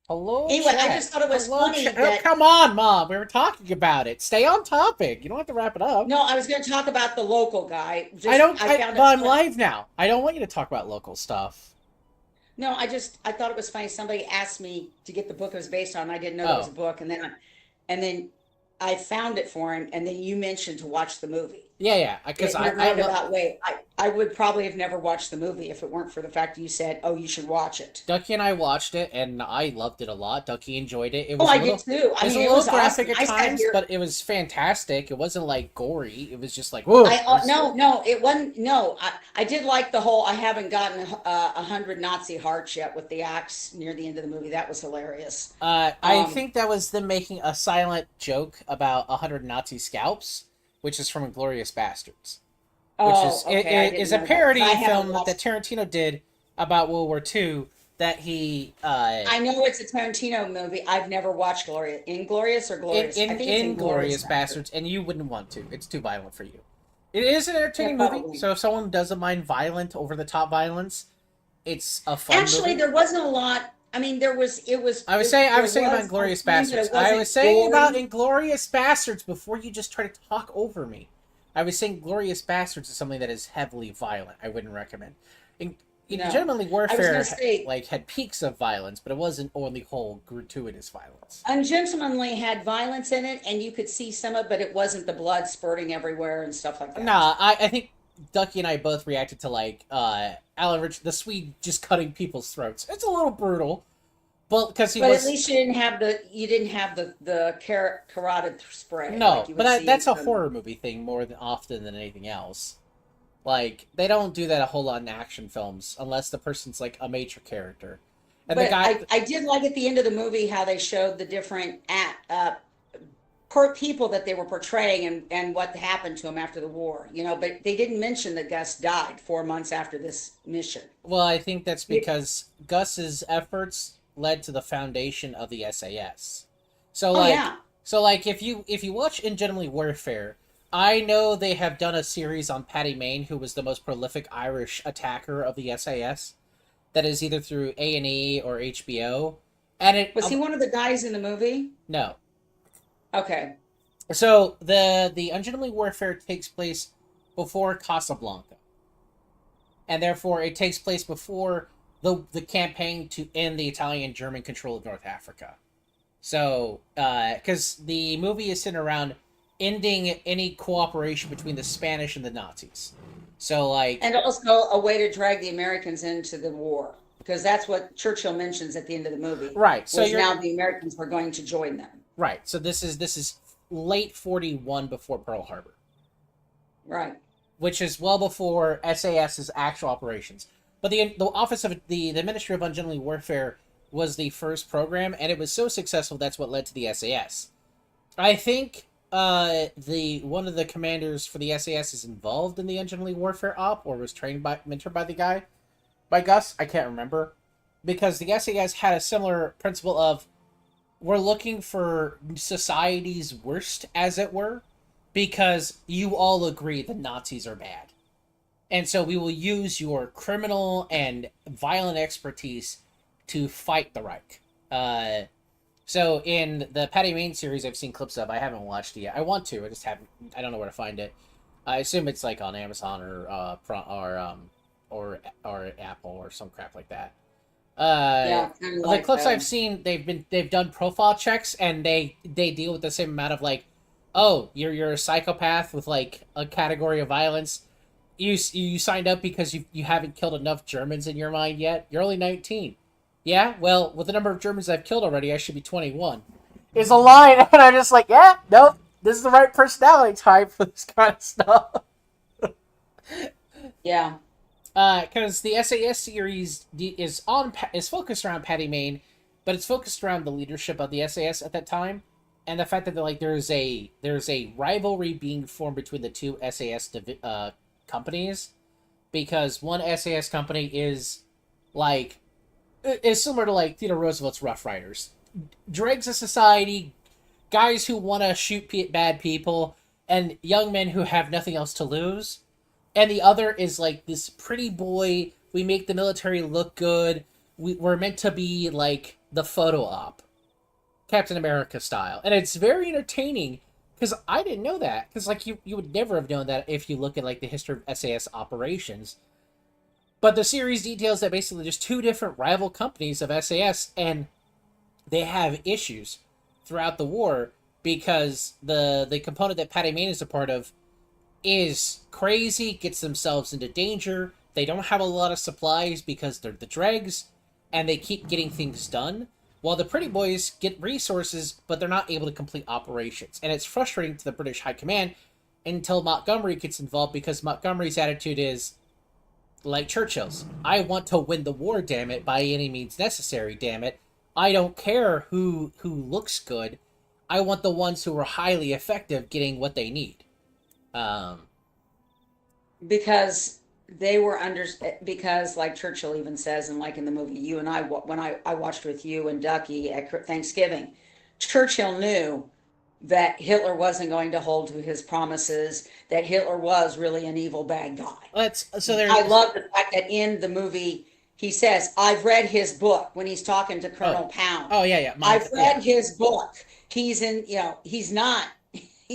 Hello, Anyway, I chat. just thought it was Hello, funny chat. Oh, that come on, Mom. We were talking about it. Stay on topic. You don't have to wrap it up. no, I was going to talk about the local guy. I Just don't. I found But it I'm fun. live now. I don't want you to talk about local stuff. No, I thought it was funny. Somebody asked me to get the book it was based on. I didn't know that was Oh, a book, and then I found it for him, and then you mentioned to watch the movie. yeah, yeah. Because In a I love. roundabout way. I would probably have never watched the movie if it weren't for the fact you said, "Oh, you should watch it." Ducky and I watched it, and I loved it a lot. Ducky enjoyed it. Oh, I did too. It I was a mean, it little was graphic awesome. at I sat times, here. but it was fantastic. It wasn't like gory. It was just like whoa. No, it wasn't. No, I did like the whole. I haven't gotten 100 Nazi hearts yet with the axe near the end of the movie. That was hilarious. I Um, think that was them making a silent joke about 100 Nazi scalps, which is from Inglorious Bastards, which oh, okay, I is didn't a know that because I parody haven't film that watched. Tarantino did about World War II. That he I know it's a Tarantino movie. I've never watched Gloria. Inglorious or Glorious? I think it's Inglorious Inglorious Bastard. Bastards, and you wouldn't want to. It's too violent for you. It is an Yeah, entertaining movie, probably. so if someone doesn't mind violent, over the top violence, it's a fun Actually, movie. there wasn't a lot. I mean, I there was saying about was a Inglorious scene, but Bastards. it I wasn't was saying about gory. Inglorious Bastards before you just try to talk over me. I was saying Glorious Bastards is something that is heavily violent. I wouldn't recommend. In No, Gentlemanly I was Warfare going to say, like had peaks of violence, but it wasn't only whole gratuitous violence. Ungentlemanly had violence in it, and you could see some of it, but it wasn't the blood spurting everywhere and stuff like that. Nah, I think Ducky and I both reacted to like Alan Rich, the Swede, just cutting people's throats. It's a little brutal, but because he But at was least you didn't have the carotid spray like no, you but would see in that's a some. horror movie thing more than often than anything else. Like they don't do that a whole lot in action films unless the person's like a major character, and the But guy. I did like at the end of the movie how they showed the different per people that they were portraying and what happened to them after the war. But they didn't mention that Gus died 4 months after this mission. Well, I think that's because Gus's efforts led to the foundation of the SAS. So Oh like yeah. if you watch In Gentlemanly Warfare, I know they have done a series on Paddy Mayne, who was the most prolific Irish attacker of the SAS. That is either through A&E or HBO, and it Was he one of the guys in the movie? no. Okay. So the Ungentlemanly Warfare takes place before Casablanca, and therefore it takes place before the campaign to end the Italian German control of North Africa. So, because the movie is centered around ending any cooperation between the Spanish and the Nazis. So, like, And also a way to drag the Americans into the war, because that's what Churchill mentions at the end of the movie, right. So was you're now the Americans were going to join them. right. So this is late 41 before Pearl Harbor, Right. which is well before SAS's actual operations. But the office of the Ministry of Ungentlemanly Warfare was the first program, and it was so successful that's what led to the SAS. I think the one of the commanders for the SAS is involved in the Ungentlemanly Warfare op, or was trained by mentored by the guy by Gus. I can't remember because the SAS had a similar principle of we're looking for society's worst, as it were, because you all agree the Nazis are bad. And so we will use your criminal and violent expertise to fight the Reich. So in the Patty Mayne series, I've seen clips of. I haven't watched it yet. I want to. I just haven't. I don't know where to find it. I assume it's like on Amazon or Apple or some crap like that. Yeah, kind of The like clips I've seen, they've done profile checks and they deal with the same amount of like, oh, you're a psychopath with like a category of violence. You signed up because you haven't killed enough Germans in your mind yet. You're only 19. Yeah, well, with the number of Germans I've killed already, I should be 21. Is a line, and I'm just like, yeah, nope, this is the right personality type for this kind of stuff. yeah. Because the SAS series is focused around Patty Mayne, but it's focused around the leadership of the SAS at that time, and the fact that there's a rivalry being formed between the two companies, because one SAS company is similar to like Theodore Roosevelt's Rough Riders, dregs of society, guys who want to shoot bad people, and young men who have nothing else to lose. And the other is like this pretty boy. We make the military look good. We're meant to be like the photo op, Captain America style, and it's very entertaining because I didn't know that. Because like you would never have known that if you look at like the history of SAS operations. But the series details that basically there's two different rival companies of SAS, and they have issues throughout the war because the component that Patty Mayne is a part of is crazy, gets themselves into danger. They don't have a lot of supplies because they're the dregs, and they keep getting things done. While the Pretty Boys get resources, but they're not able to complete operations. And it's frustrating to the British High Command until Montgomery gets involved, because Montgomery's attitude is like Churchill's. I want to win the war, damn it, by any means necessary, damn it. I don't care who looks good. I want the ones who are highly effective getting what they need. Because they were because like Churchill even says, and like in the movie you and I, when I watched with you and Ducky at Thanksgiving, Churchill knew that Hitler wasn't going to hold to his promises, that Hitler was really an evil bad guy. I love the fact that in the movie he says, I've read his book when he's talking to Colonel Pound. Oh yeah. I've read his book. He's not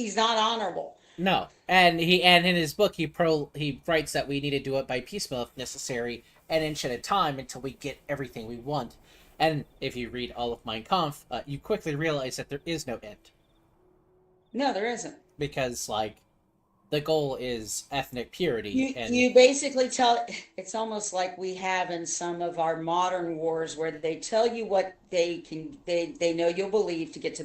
honorable. No. And in his book he writes that we need to do it by piecemeal if necessary, an inch at a time until we get everything we want. And if you read all of Mein Kampf, you quickly realize that there is no end. No, there isn't. Because, like, the goal is ethnic purity. You basically it's almost like we have in some of our modern wars where they tell you what they know you'll believe to get to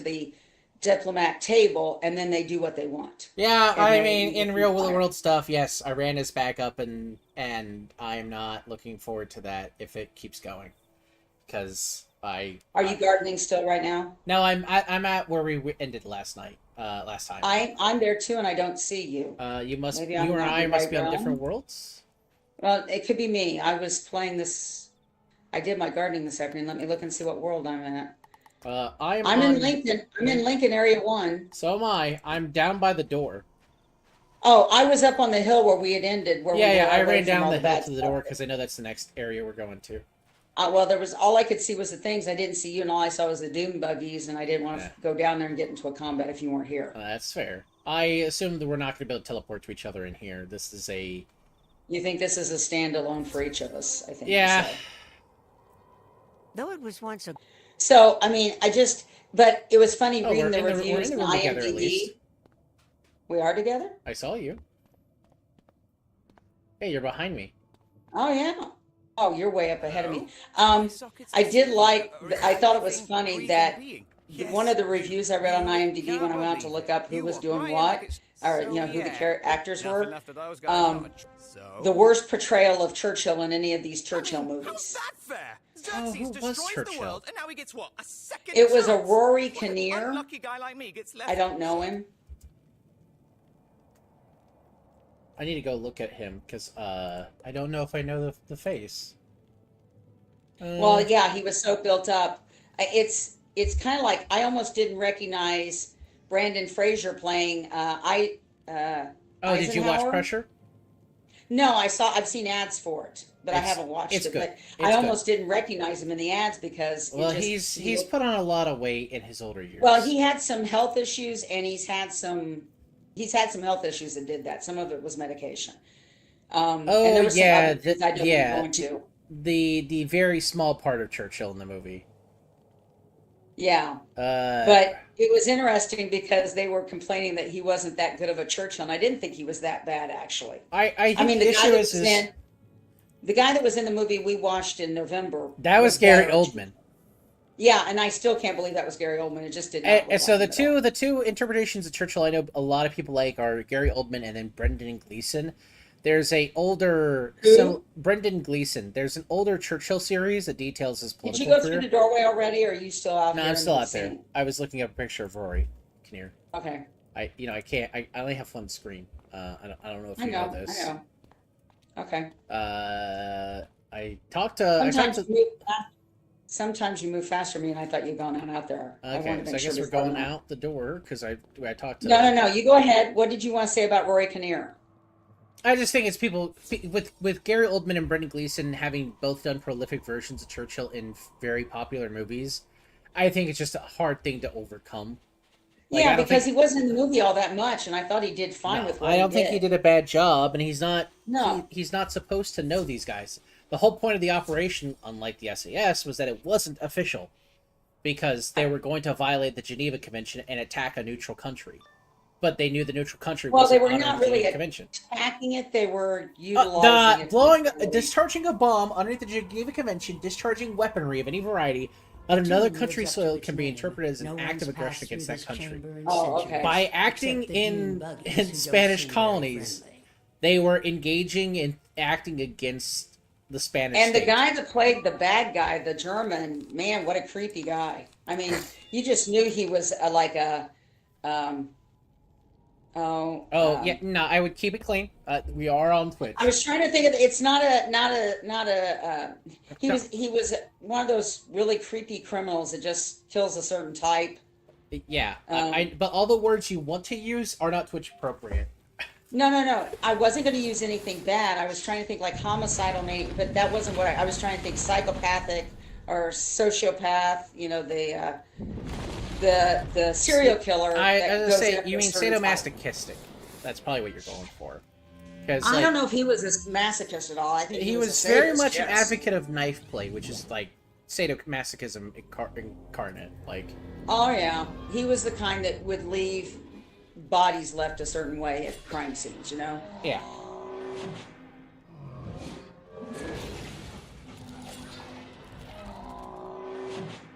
the diplomat table, and then they do what they want. Yeah, I mean, in real world stuff, yes, Iran is back up, and I'm not looking forward to that if it keeps going. Because Are you gardening still right now? No, I'm at where we ended last time. I'm there too, and I don't see you. You or I must be on different worlds. Well, it could be me. I was playing this. I did my gardening this afternoon. Let me look and see what world I'm at. I'm in Lincoln. I'm in Lincoln Area 1. So am I. I'm down by the door. Oh, I was up on the hill where we had ended. I ran down the hill to the door because I know that's the next area we're going to. Well, all I could see was the things. I didn't see you, and all I saw was the doom buggies, and I didn't want to go down there and get into a combat if you weren't here. That's fair. I assume that we're not going to be able to teleport to each other in here. This is a... You think this is a standalone for each of us, I think. Yeah. So. Though it was once a... So, I mean, but it was funny reading the reviews on IMDb. We are together? I saw you. Hey, you're behind me. Oh, yeah. Oh, you're way up ahead of me. I thought it was funny that one of the reviews I read on IMDb when I went out to look up who was doing what, or who the actors were, the worst portrayal of Churchill in any of these Churchill movies. Oh, who was Churchill? It was a Rory Kinnear. I don't know him. I need to go look at him because I don't know if I know the face. Well, yeah, he was so built up. It's kind of like I almost didn't recognize Brandon Fraser playing. Did you watch Pressure? No, I've seen ads for it, but I haven't watched it. Good. But I almost didn't recognize him in the ads because he's put on a lot of weight in his older years. Well, he had some health issues, and he's had some health issues that did that. Some of it was medication. The very small part of Churchill in the movie. Yeah. But it was interesting because they were complaining that he wasn't that good of a Churchill, and I didn't think he was that bad, actually. I mean, the guy that was in the movie we watched in November. That was Gary Oldman. Yeah, and I still can't believe that was Gary Oldman. It just didn't. And so the two interpretations of Churchill I know a lot of people like are Gary Oldman and then Brendan Gleeson. There's Brendan Gleeson. There's an older Churchill series that details his political career. Did you go through the doorway already, or are you still out there? No, I'm still out there. I was looking up a picture of Rory Kinnear. Okay. I can't. I only have one screen. I don't know if you know this. I know. Okay. Sometimes you move faster than me, and I thought you'd gone out there. Okay, so I guess we're going out the door because I talked to. No. You go ahead. What did you want to say about Rory Kinnear? I just think it's people with Gary Oldman and Brendan Gleeson having both done prolific versions of Churchill in very popular movies. I think it's just a hard thing to overcome. Like Yeah, I don't because think he wasn't in the movie all that much, and I thought he did fine no, with what I he don't think he did. did a bad job, and No. he's not supposed to know these guys. The whole point of the operation, unlike the SAS, was that it wasn't official because they were going to violate the Geneva Convention and attack a neutral country. But they knew the neutral country Well, they wasn't were honoring not the really Geneva Convention. attacking it, they were utilizing The it blowing, peacefully. discharging a bomb underneath the Geneva Convention, discharging weaponry of any variety on another 2 lives country's up to soil its can be name. interpreted as an No act one's of aggression passed through against that this country. chamber in Oh, centuries, okay. By acting except the dune in buggies who in don't Spanish seem very colonies, friendly. they were engaging in acting against the Spanish And the state. guy that played the bad guy, the German, man, what a creepy guy. I mean, you just knew he was um, oh, Oh yeah, no, I would keep it clean. We are on Twitch. I was trying to think of, it's No, he was one of those really creepy criminals that just kills a certain type. yeah, Um, but all the words you want to use are not Twitch appropriate. No, no, no. I wasn't going to use anything bad. I was trying to think like homicidal name, but that wasn't what I was trying to think psychopathic or sociopath. You know, the serial killer I that was goes say after you a mean certain type. sadomasochistic. That's probably what you're going for. Because I like don't know if he was a masochist at all. I think he was was a very sadist, much an yes. advocate of knife play, which is like sadomasochism incarnate. Like Oh yeah, he was the kind that would leave bodies left a certain way at crime scenes. You know. yeah,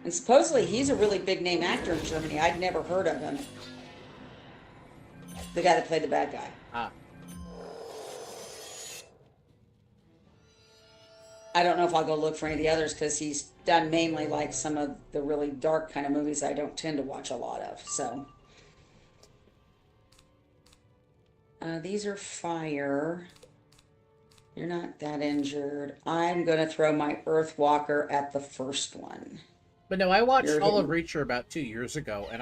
And supposedly he's a really big name actor in Germany. I'd never heard of him. The guy that played the bad guy. ah, I don't know if I'll go look for any of the others because he's done mainly like some of the really dark kind of movies I don't tend to watch a lot of. So these are fire. You're not that injured. I'm going to throw my Earthwalker at the first one. but no, I watched You're all of hitting. Reacher about 2 years ago, and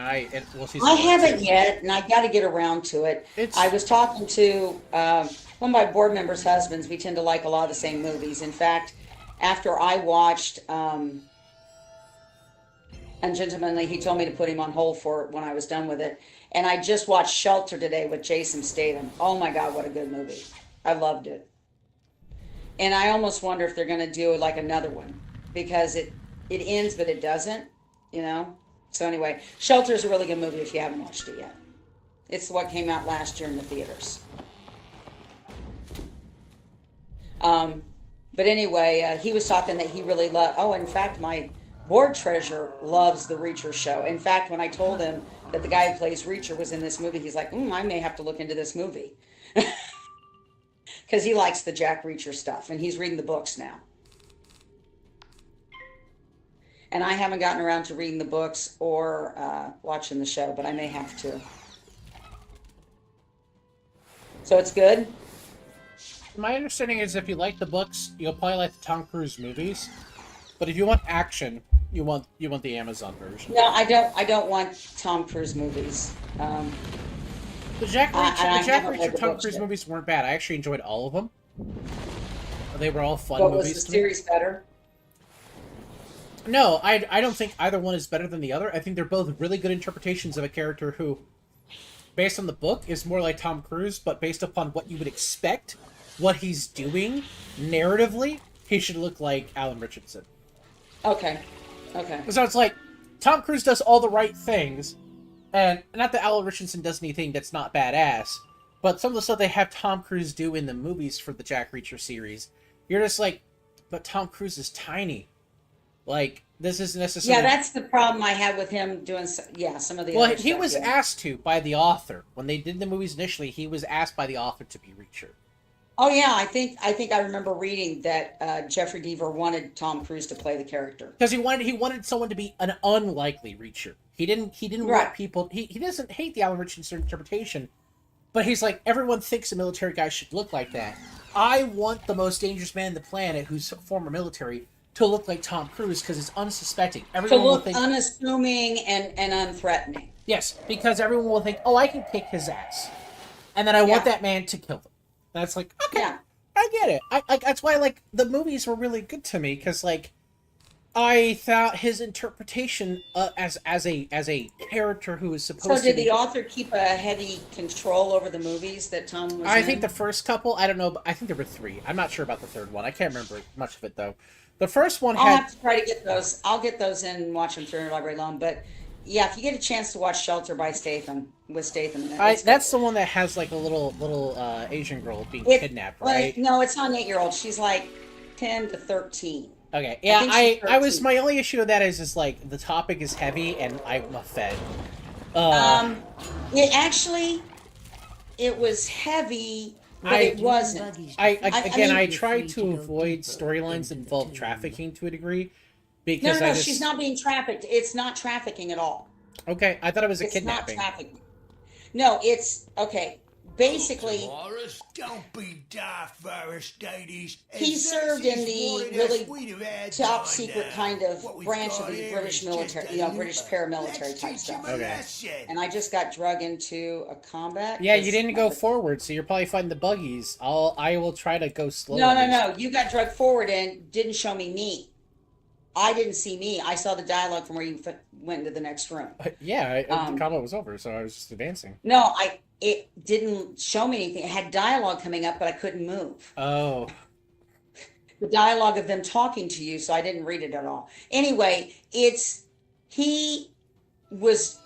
well, season I one haven't too. yet, and I got to get around to it. It's I was talking to one of my board members' husbands. We tend to like a lot of the same movies. In fact, after I watched Ungentlemanly, he told me to put him on hold for it when I was done with it. And I just watched Shelter today with Jason Statham. Oh my God, what a good movie. I loved it. And I almost wonder if they're going to do like another one because it ends, but it doesn't, you know? So anyway, Shelter is a really good movie if you haven't watched it yet. It's what came out last year in the theaters. But anyway, he was talking that he really loved. Oh, in fact, my board treasurer loves the Reacher show. In fact, when I told him that the guy who plays Reacher was in this movie, he's like, I may have to look into this movie. Because he likes the Jack Reacher stuff, and he's reading the books now. And I haven't gotten around to reading the books or watching the show, but I may have to. So it's good? my understanding is if you like the books, you'll probably like the Tom Cruise movies. But if you want action, you want the Amazon version. No, I don't want Tom Cruise movies. The Jack I Reacher, haven't read the Tom books Cruise yet. movies weren't bad. I actually enjoyed all of them. They were all fun What was the movies to me. series better? No, I don't think either one is better than the other. I think they're both really good interpretations of a character who, based on the book, is more like Tom Cruise, but based upon what you would expect, what he's doing narratively, he should look like Alan Richardson. Okay. Okay. So it's like Tom Cruise does all the right things, and not that Alan Richardson does anything that's not badass, but some of the stuff they have Tom Cruise do in the movies for the Jack Reacher series, you're just like, but Tom Cruise is tiny. Like, this isn't necessarily... Yeah, that's the problem I had with him doing, some of the Well, other he stuff, was yeah. asked to by the author. When they did the movies initially, he was asked by the author to be Reacher. Oh yeah, I think I remember reading that Jeffrey Deaver wanted Tom Cruise to play the character. Because he wanted someone to be an unlikely Reacher. He didn't Right. want people... He doesn't hate the Alan Richardson interpretation, but he's like, everyone thinks a military guy should look like that. I want the most dangerous man on the planet who's former military to look like Tom Cruise because it's unsuspecting. To Everyone will look think... unassuming and Unthreatening. Yes, because everyone will think, oh, I can kick his ass. And then I want Yeah. that man to kill them. That's like, okay, Yeah. I get it. That's why, like, the movies were really good to me, because, like, I thought his interpretation as a character who is So supposed to did the be. author keep a heavy control over the movies that Tom was I in? think the first couple, I don't know, but I think there were three. I'm not sure about the third one. I can't remember much of it though. The first one I'll had. have to try to get those. I'll get those in and watch them through in library loan. But yeah, if you get a chance to watch Shelter by Statham with Statham in it, it's good. That's the one that has like a little Asian girl being It, kidnapped, well, right? no, it's not an 8-year-old. She's like 10 to 13. Okay, yeah, think she's I was 13. my only issue with that is like the topic is heavy and I'm a fed. It actually, it was heavy, but I- it wasn't. I mean- try to avoid storylines that involve trafficking to a degree No, because no, I no, just she's not being trafficked. It's not trafficking at all. okay. I thought it was a It's not kidnapping. trafficking. No, it's okay. Basically, Morris, don't be daft, Aristides. he served in the really top secret kind of branch of the British military, British paramilitary type stuff. Okay. And I just got drug into a combat. Yeah, you didn't go forward, so you're probably fighting the buggies. I will try to go slow. No. You got drugged forward and didn't show me. I didn't see me. I saw the dialogue from where you went into the next room. Yeah, the combat was over, so I was just advancing. No, it didn't show me anything. It had dialogue coming up, but I couldn't move. Oh, The dialogue of them talking to you, so I didn't read it at all. Anyway, he was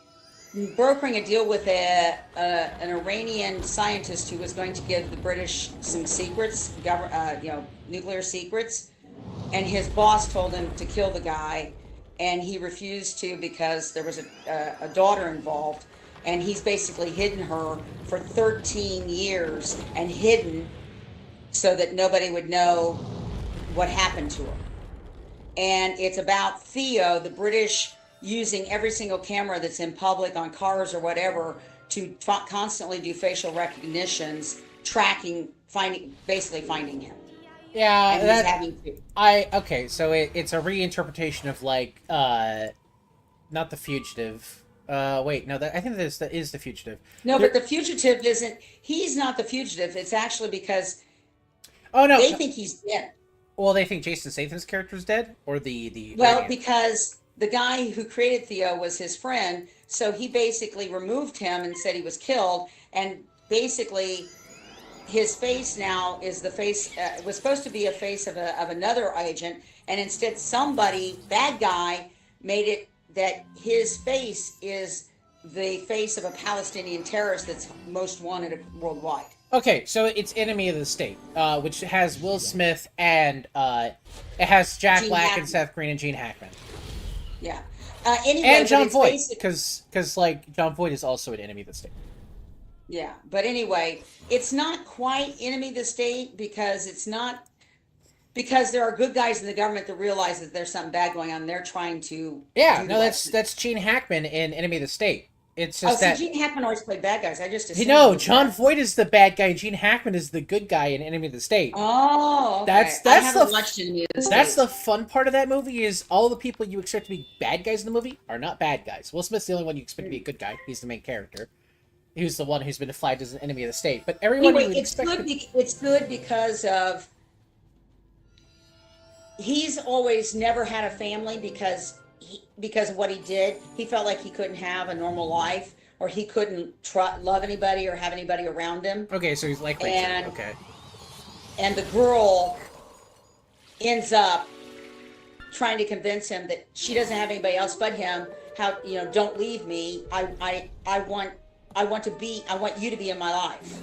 brokering a deal with an Iranian scientist who was going to give the British some secrets, nuclear secrets, and his boss told him to kill the guy, and he refused to because there was a daughter involved, and he's basically hidden her for 13 years and hidden so that nobody would know what happened to her. And it's about Theo, the British using every single camera that's in public on cars or whatever to constantly do facial recognitions, tracking, basically finding him. yeah. And he's having to. Okay, so it's a reinterpretation of like not The Fugitive. Wait, no, I think that is The Fugitive. No, but the fugitive isn't. He's not the fugitive. It's actually because Oh no. they think he's dead. Well, they think Jason Statham's character is dead, or the. Well, because the guy who created Theo was his friend, so he basically removed him and said he was killed. And basically, his face now is the face. It was supposed to be a face of another agent, and instead, bad guy, made it that his face is the face of a Palestinian terrorist that's most wanted worldwide. Okay, so it's Enemy of the State, which has Will Smith and it has Jack Gene Black Hackman. and Seth Green and Gene Hackman Yeah. Anyway, and but John it's Voight, basic- because like John Voight is also an Enemy of the State. Yeah, but anyway, it's not quite enemy of the state because there are good guys in the government that realize that there's something bad going on. They're trying to. Yeah, do no, the that's right that's Gene Hackman in Enemy of the State. It's thing. just See, that Gene Hackman always played bad guys. I just assumed. no, he was John bad. Voight is the bad guy, and Gene Hackman is the good guy in Enemy of the State. Oh, okay. That's I haven't the- watched Enemy of the That's State. the fun part of that movie is all the people you expect to be bad guys in the movie are not bad guys. Will Smith's the only one you expect to be a good guy. He's the main character. He's the one who's been flagged as an enemy of the state. But everyone Anyway, you would it's expect good. to... It's good because of. He's always never had a family because of what he did. He felt like he couldn't have a normal life, or he couldn't love anybody or have anybody around him. Okay, so he's like Rachel. And- Okay. And the girl ends up trying to convince him that she doesn't have anybody else but him. How, don't leave me. I want you to be in my life.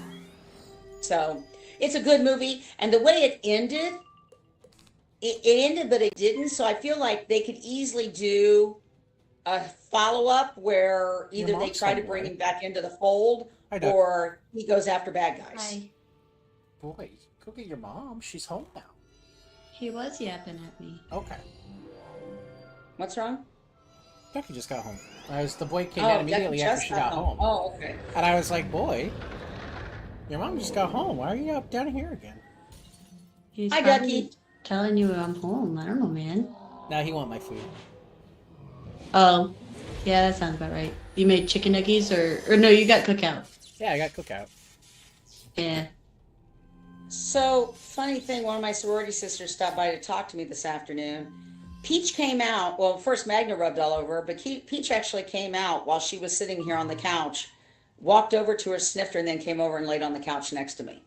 So it's a good movie. And the way it ended, it ended, but it didn't. So I feel like they could easily do a follow-up where either they mom's try to somewhere. bring him back into the fold Hi, Doc. or he goes after bad guys. Hi. Boy, go get your mom. She's home now. He was yapping at me. Okay. What's wrong? Ducky just got home. The boy came Oh, in Becky immediately after just she got home. Oh, okay. And I was like, boy, your mom just got home. Why are you up down here again? He's Hi, probably Ducky. telling you I'm home. I don't know, man. Now he want my food. Oh, yeah, that sounds about right. You made chicken nuggets or no, you got cookout. Yeah, I got cookout. Yeah. So, funny thing, one of my sorority sisters stopped by to talk to me this afternoon. Peach came out. Well, first Magna rubbed all over her, but Peach actually came out while she was sitting here on the couch, walked over to her, sniffed her, and then came over and laid on the couch next to me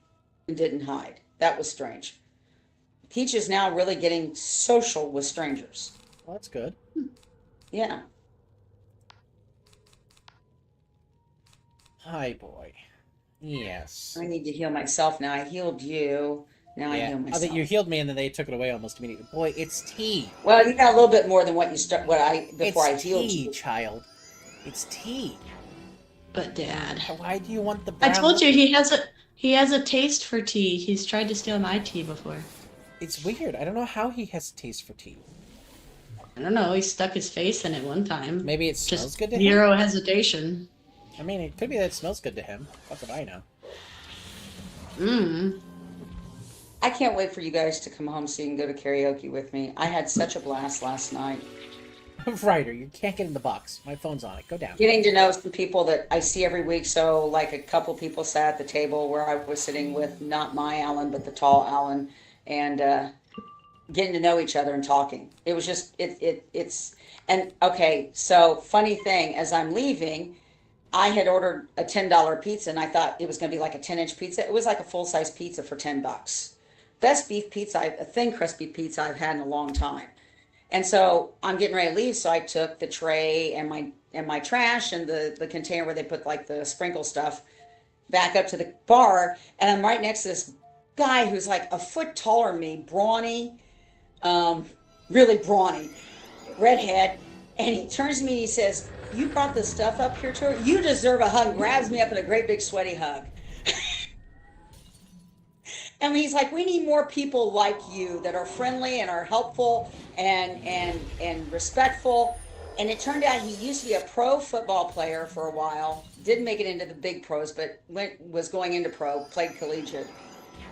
and didn't hide. That was strange. Peach is now really getting social with strangers. Well, that's good. Yeah. Hi, boy. Yes. I need to heal myself now. I healed you. Now I heal Oh, myself. that you healed me and then they took it away almost immediately. Boy, it's tea. Well, you got a little bit more than what you start. Before I It's healed tea, you. child. It's tea. But Dad, Why do you want the I brown told you liquid? he has a taste for tea. He's tried to steal my tea before. It's weird. I don't know how he has a taste for tea. I don't know. He stuck his face in it one time. Maybe it smells Just good to him. zero hesitation. I mean, it could be that it smells good to him. What do I know? Mmm. I can't wait for you guys to come home so you can go to karaoke with me. I had such a blast last night. Ryder, you can't get in the box. My phone's on it. Go down. Getting to know some people that I see every week. So, like a couple people sat at the table where I was sitting with not my Alan, but the tall Alan, and getting to know each other and talking. It was just it's and okay. So, funny thing, as I'm leaving, I had ordered a $10 pizza, and I thought it was going to be like a 10-inch pizza. It was like a full-size pizza for $10. Best beef pizza, a thin crust beef pizza I've had in a long time. And so I'm getting ready to leave, so I took the tray and my trash and the container where they put like the sprinkle stuff back up to the bar, and I'm right next to this guy who's like a foot taller than me, brawny, really brawny, redhead, and he turns to me and he says, "You brought this stuff up here to her? You deserve a hug." Grabs me up in a great big sweaty hug. And he's like, "We need more people like you that are friendly and are helpful and respectful." And it turned out he used to be a pro football player for a while. Didn't make it into the big pros, but was going into pro, played collegiate.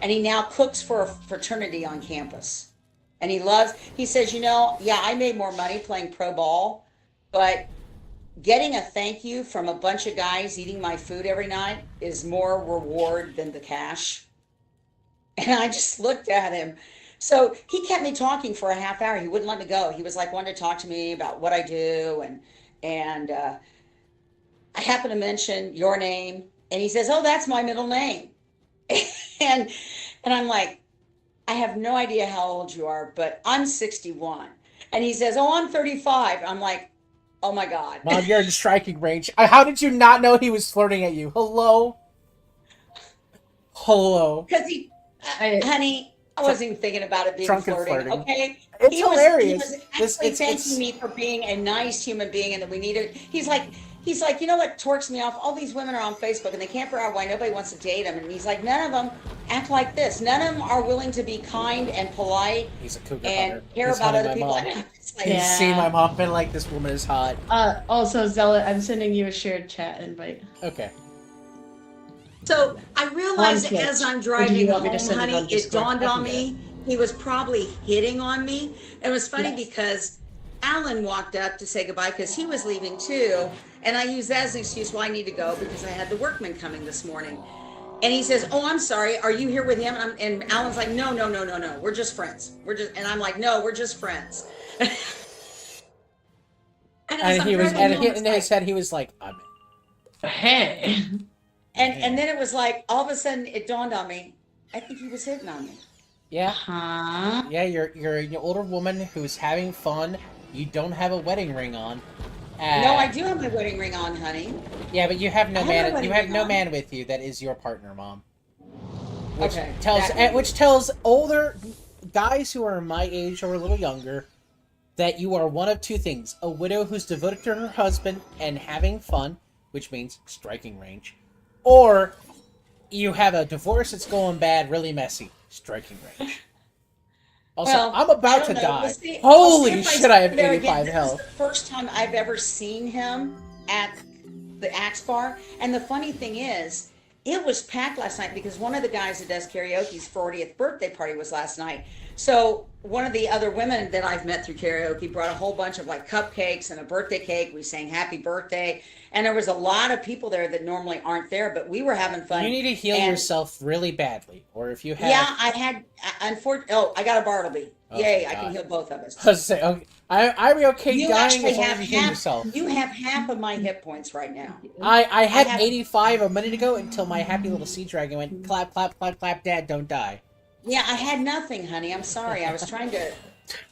And he now cooks for a fraternity on campus. And he says, yeah, I made more money playing pro ball, but getting a thank you from a bunch of guys eating my food every night is more reward than the cash. And I just looked at him. So he kept me talking for a half hour. He wouldn't let me go. He was like wanting to talk to me about what I do, and I happened to mention your name, and he says, "Oh, that's my middle name." and and I'm like, "I have no idea how old you are, but I'm 61." And he says, "Oh, I'm 35." I'm like, "Oh my God." Mom, you're in striking range. How did you not know he was flirting at you? Hello? Hello? Because honey, I wasn't even thinking about it being Drunken flirting. flirting. Okay, It's he hilarious. was actually thanking me for being a nice human being, and that we needed. He's like, you know what torques me off? All these women are on Facebook, and they can't figure out why nobody wants to date them. And he's like, none of them act like this. None of them are willing to be kind and polite He's a cougar and hunter. care He's about hunting other my people. mom. It's like, He's Yeah. seen my mom been like, this woman is hot. Also, Zealot, I'm sending you a shared chat invite. Okay. So I realized On Twitch. as I'm Or do driving you want me to home, send it honey, on it Discord? dawned I on can do me he was probably hitting on me. It was funny Yes. because Alan walked up to say goodbye because he was leaving too. And I used that as an excuse, well, I need to go because I had the workman coming this morning. And he says, "Oh, I'm sorry. Are you here with him?" And Alan's like, "No. We're just friends. And I'm like, "No, we're just friends." And as And I'm he was, driving and home, he, it's in like- his head, he was like, I'm in. Hey. and then it was like, all of a sudden it dawned on me, I think he was hitting on me. Yeah. Huh? Yeah, you're an older woman who's having fun. You don't have a wedding ring on. No, I do have my wedding ring on, honey. Yeah, but you have no I have my man. wedding You have ring no on. man with you that is your partner, Mom. Which Okay, which tells older guys who are my age or a little younger that you are one of two things: a widow who's devoted to her husband and having fun, which means striking range, or you have a divorce that's going bad, really messy, striking range. Also, Well, I'm about I to don't know. die. We'll see Holy if shit, I have see there 85 again. health. This is the first time I've ever seen him at the Axe Bar. And the funny thing is, it was packed last night because one of the guys that does karaoke's 40th birthday party was last night. So one of the other women that I've met through karaoke brought a whole bunch of like cupcakes and a birthday cake. We sang happy birthday. And there was a lot of people there that normally aren't there, but we were having fun. You need to heal And yourself really badly, or if you have. yeah, I had, unfortunately, oh, I got a Bartleby. Oh, Yay, I God. can heal both of us. I was say, okay, I'd be okay You dying actually as long have as you heal half, yourself. you have half of my hit points right now. I had have- 85 a minute ago until my happy little sea dragon went clap, clap, clap, clap, Dad, don't die. Yeah, I had nothing, honey. I'm sorry. I was trying to,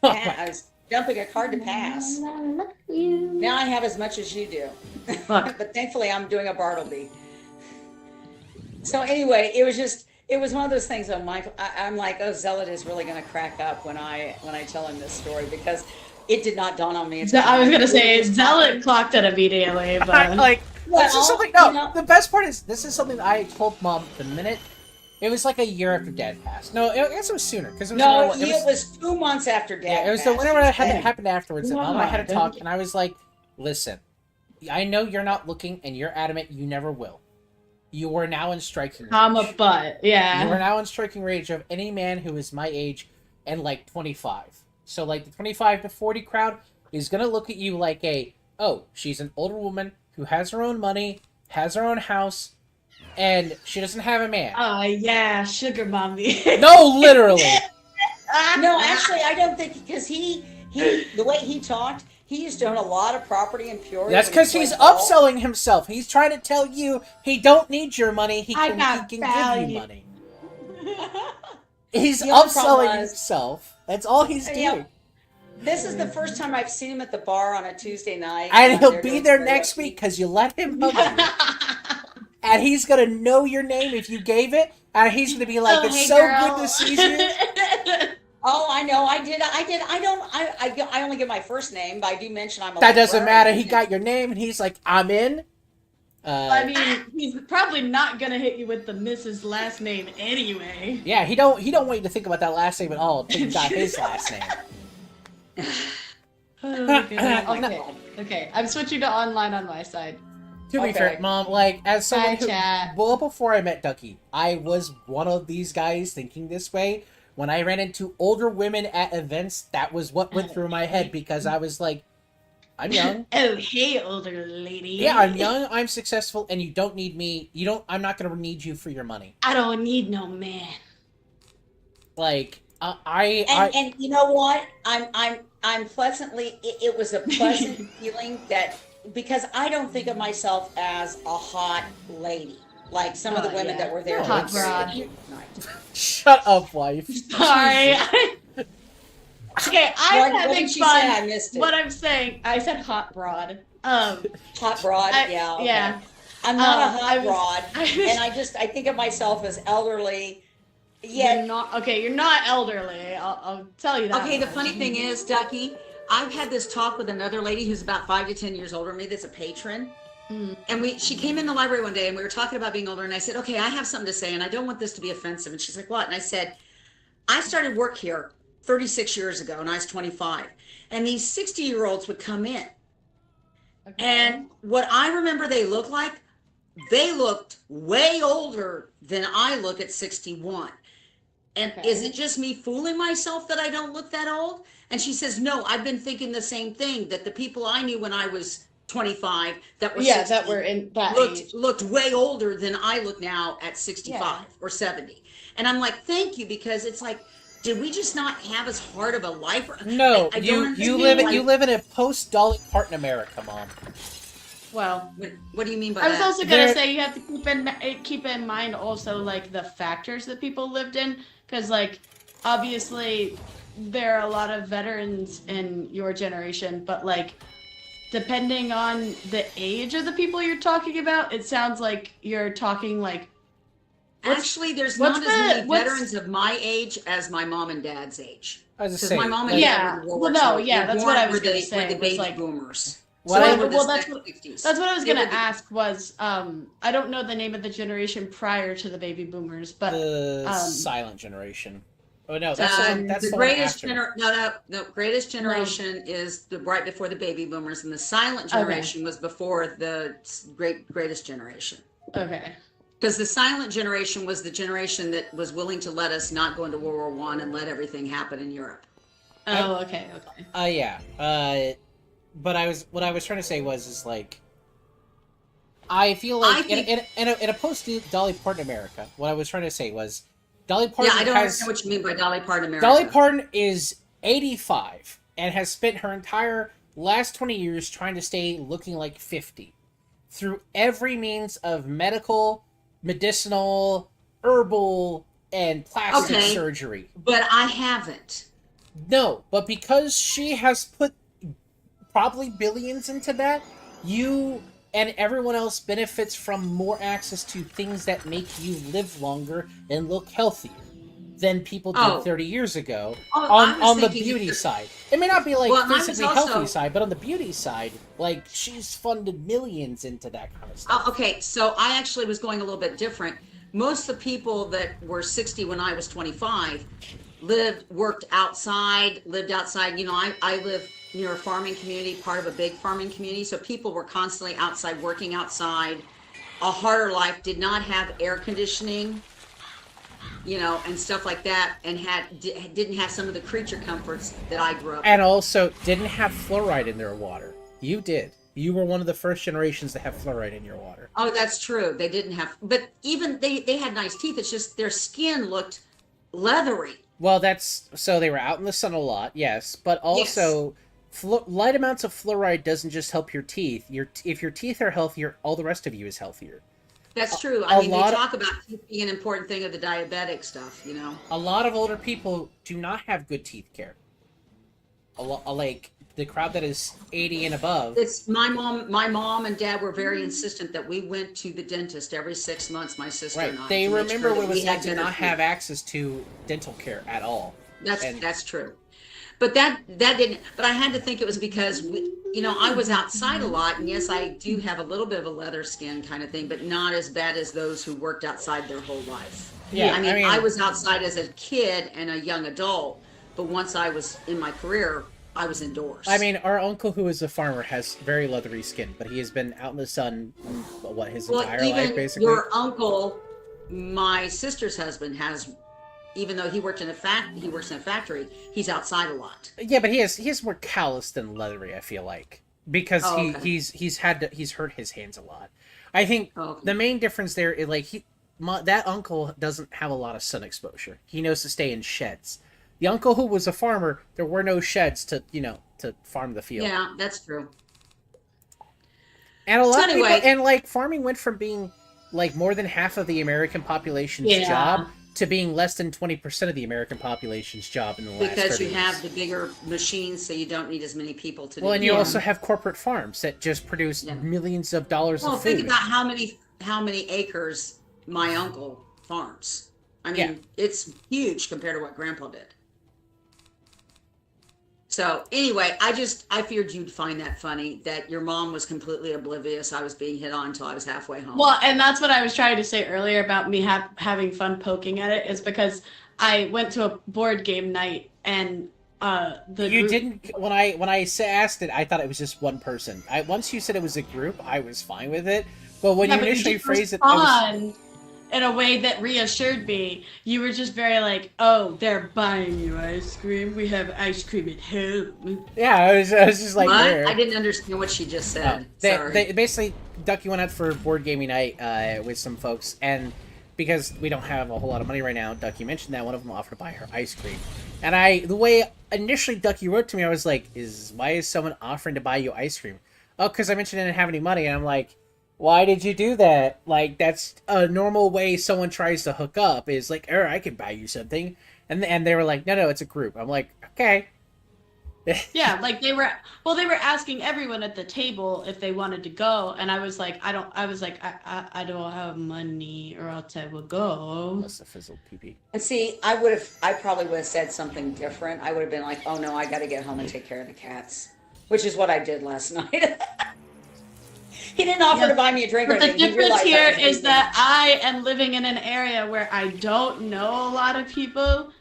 Oh I was dumping a card to pass. Now I have as much as you do. Fuck. But thankfully I'm doing a Bartleby. So anyway, it was one of those things. Michael, I'm like, oh, Zealot is really going to crack up when I tell him this story, because it did not dawn on me. I was gonna say Zealot clocked it immediately, but Like, Well, this is something. you No, know- the best part is this is something I told Mom the minute. It was like a year after Dad passed. No, I guess it was sooner because it was. No, it it was 2 months after Dad. Yeah, it was the passed. whenever that happened afterwards. And Mom and I had a God. talk, and I was like, "Listen, I know you're not looking, and you're adamant you never will. You are now in striking range. comma butt. You are Yeah. now in striking range of any man who is my age and like 25. So like the 25 to 40 crowd is gonna look at you like she's an older woman who has her own money, has her own house, and she doesn't have a man. Yeah, sugar mommy. No, literally. No, actually, I don't think, because he the way he talked, he used to own a lot of property in Peoria. That's when he because he's played ball. upselling himself. He's trying to tell you he don't need your money. He I can got give value. you money. He's The other problem upselling was- himself. That's all he's Yeah. doing. This is the first time I've seen him at the bar on a Tuesday night. And he'll They're be doing there karaoke. next week because you let him hug you. And he's gonna know your name if you gave it. And he's gonna be like, Oh, "It's hey, so girl. good to see you." Oh, I know. I did. I only give my first name, but I do mention I'm a That doesn't matter. librarian. He got your name, and he's like, "I'm in." I mean, he's probably not gonna hit you with the Mrs. last name anyway. Yeah, he don't want you to think about that last name at all until you got his last name. Oh, goodness. No. Okay, I'm switching to online on my side. To be Okay. fair, Mom, like, as someone Hi, who... chat. Well, before I met Ducky, I was one of these guys thinking this way. When I ran into older women at events, that was what went through my head, because I was like, I'm young. Oh, hey, older lady. Yeah, I'm young, I'm successful, and you don't need me. I'm not gonna need you for your money. I don't need no man. Like, And you know what? I'm pleasantly. It was a pleasant feeling that, because I don't think of myself as a hot lady like some of the Oh, women yeah. that were there. Hot for broad. the night. Shut up, wife. Sorry. Okay, I'm What having did she fun. say? I missed it. What I'm saying, I said hot broad. Hot broad. Yeah. Okay. Yeah. I'm not a hot I was- broad, I was- and I think of myself as elderly. You're Yet, not okay. You're not elderly. I'll tell you that. okay. The much. funny thing is, Ducky, I've had this talk with another lady who's about 5 to 10 years older than me. That's a patron. And she came in the library one day and we were talking about being older, and I said, okay, I have something to say and I don't want this to be offensive. And she's like, what? And I said, I started work here 36 years ago and I was 25. And these 60-year-olds would come in. Okay. And what I remember they looked like, they looked way older than I look at 61. And Okay. is it just me fooling myself that I don't look that old? And she says, no, I've been thinking the same thing, that the people I knew when I was 25 that were yeah, 60 that were in that age. looked way older than I look now at 65 Yeah. or 70. And I'm like, thank you, because it's like, did we just not have as hard of a life? No, I don't you understand live why- you live in a post-Dolly Parton America, Mom. Well, What do you mean by I was that? also gonna There- say you have to keep in mind also like the factors that people lived in, because like obviously there are a lot of veterans in your generation, but like depending on the age of the people you're talking about, it sounds like you're talking like Actually, there's what's not as many the- what's- veterans of my age as my mom and dad's age. I was just Because saying. my mom and like, Yeah. dad were in World Well, War no, II. yeah, They that's were what I born was gonna were say, the was baby like- boomers. Well, they were well, the that's second what- 50s. that's what I was They were gonna the- ask was I don't know the name of the generation prior to the baby boomers, but the um, silent generation. Oh no, that's the one. That's the the one greatest after. no, greatest generation is the right before the baby boomers, and the silent generation was before the greatest generation. okay. Because the silent generation was the generation that was willing to let us not go into World War One and let everything happen in Europe. Oh, okay. Yeah. But what I was trying to say is like, I feel like in a post Dolly Parton America, what I was trying to say was, Dolly Parton. Yeah, I don't understand what you mean by Dolly Parton America. Dolly Parton is 85 and has spent her entire last 20 years trying to stay looking like 50 through every means of medicinal, herbal, and plastic surgery. But I haven't. No, but because she has put probably billions into that, you and everyone else benefits from more access to things that make you live longer and look healthier than people did 30 years ago on the beauty side. It may not be like physically healthy side, but on the beauty side, like she's funded millions into that kind of stuff. Okay, so I actually was going a little bit different. Most of the people that were 60 when I was 25 worked outside, lived outside. You know, I live near a farming community, part of a big farming community. So people were constantly outside, working outside. A harder life, did not have air conditioning, you know, and stuff like that, and didn't have some of the creature comforts that I grew up and also didn't have fluoride in their water. You did. You were one of the first generations to have fluoride in your water. Oh, that's true. They didn't have, but even they had nice teeth. It's just their skin looked leathery. Well, so they were out in the sun a lot, yes, but also light amounts of fluoride doesn't just help your teeth. If your teeth are healthier, all the rest of you is healthier. That's true. I mean, they talk about teeth being an important thing of the diabetic stuff, you know. A lot of older people do not have good teeth care. Like the crowd that is 80 and above. It's my mom and dad were very insistent that we went to the dentist every 6 months, my sister and I. They remember what it was like to not have access to dental care at all. That's true. But that didn't, but I had to think it was because I was outside a lot, and yes, I do have a little bit of a leather skin kind of thing, but not as bad as those who worked outside their whole life. Yeah, I mean, I was outside as a kid and a young adult, but once I was in my career, I was indoors. I mean, our uncle who is a farmer has very leathery skin, but he has been out in the sun, his entire life, basically? Your uncle, my sister's husband, even though he works in a factory, he's outside a lot. Yeah, but he has more callous than leathery, I feel like, because he's hurt his hands a lot. I think the main difference there is that uncle doesn't have a lot of sun exposure. He knows to stay in sheds. The uncle who was a farmer, there were no sheds to farm the field. Yeah, that's true. And a lot of people, and farming went from being more than half of the American population's job to being less than 20% of the American population's job in the last 30 years. Because you have the bigger machines, so you don't need as many people to do it. Well, and you also have corporate farms that just produce millions of dollars of food. Well, think about how many acres my uncle farms. I mean, it's huge compared to what Grandpa did. So anyway, I feared you'd find that funny, that your mom was completely oblivious. I was being hit on until I was halfway home. Well, and that's what I was trying to say earlier about me having fun poking at it, is because I went to a board game night and didn't when I asked it, I thought it was just one person. Once you said it was a group, I was fine with it. But when you initially phrased it, in a way that reassured me, you were just very like, "Oh, they're buying you ice cream. We have ice cream at home." Yeah, I was just like, what? There. I didn't understand what she just said. They basically, Ducky went out for board gaming night with some folks, and because we don't have a whole lot of money right now, Ducky mentioned that one of them offered to buy her ice cream, and the way initially Ducky wrote to me, I was like, why is someone offering to buy you ice cream? Oh, because I mentioned I didn't have any money, and I'm like, why did you do that? That's a normal way someone tries to hook up, is like, I can buy you something. And they were like, no, it's a group. I'm like, okay. Yeah, they were asking everyone at the table if they wanted to go, and I was like, I don't have money, or else I will go. Must have fizzled pee-pee. And see, I probably would have said something different. I would have been like, oh no, I got to get home and take care of the cats, which is what I did last night. He didn't offer to buy me a drink or anything. The difference here is that I am living in an area where I don't know a lot of people,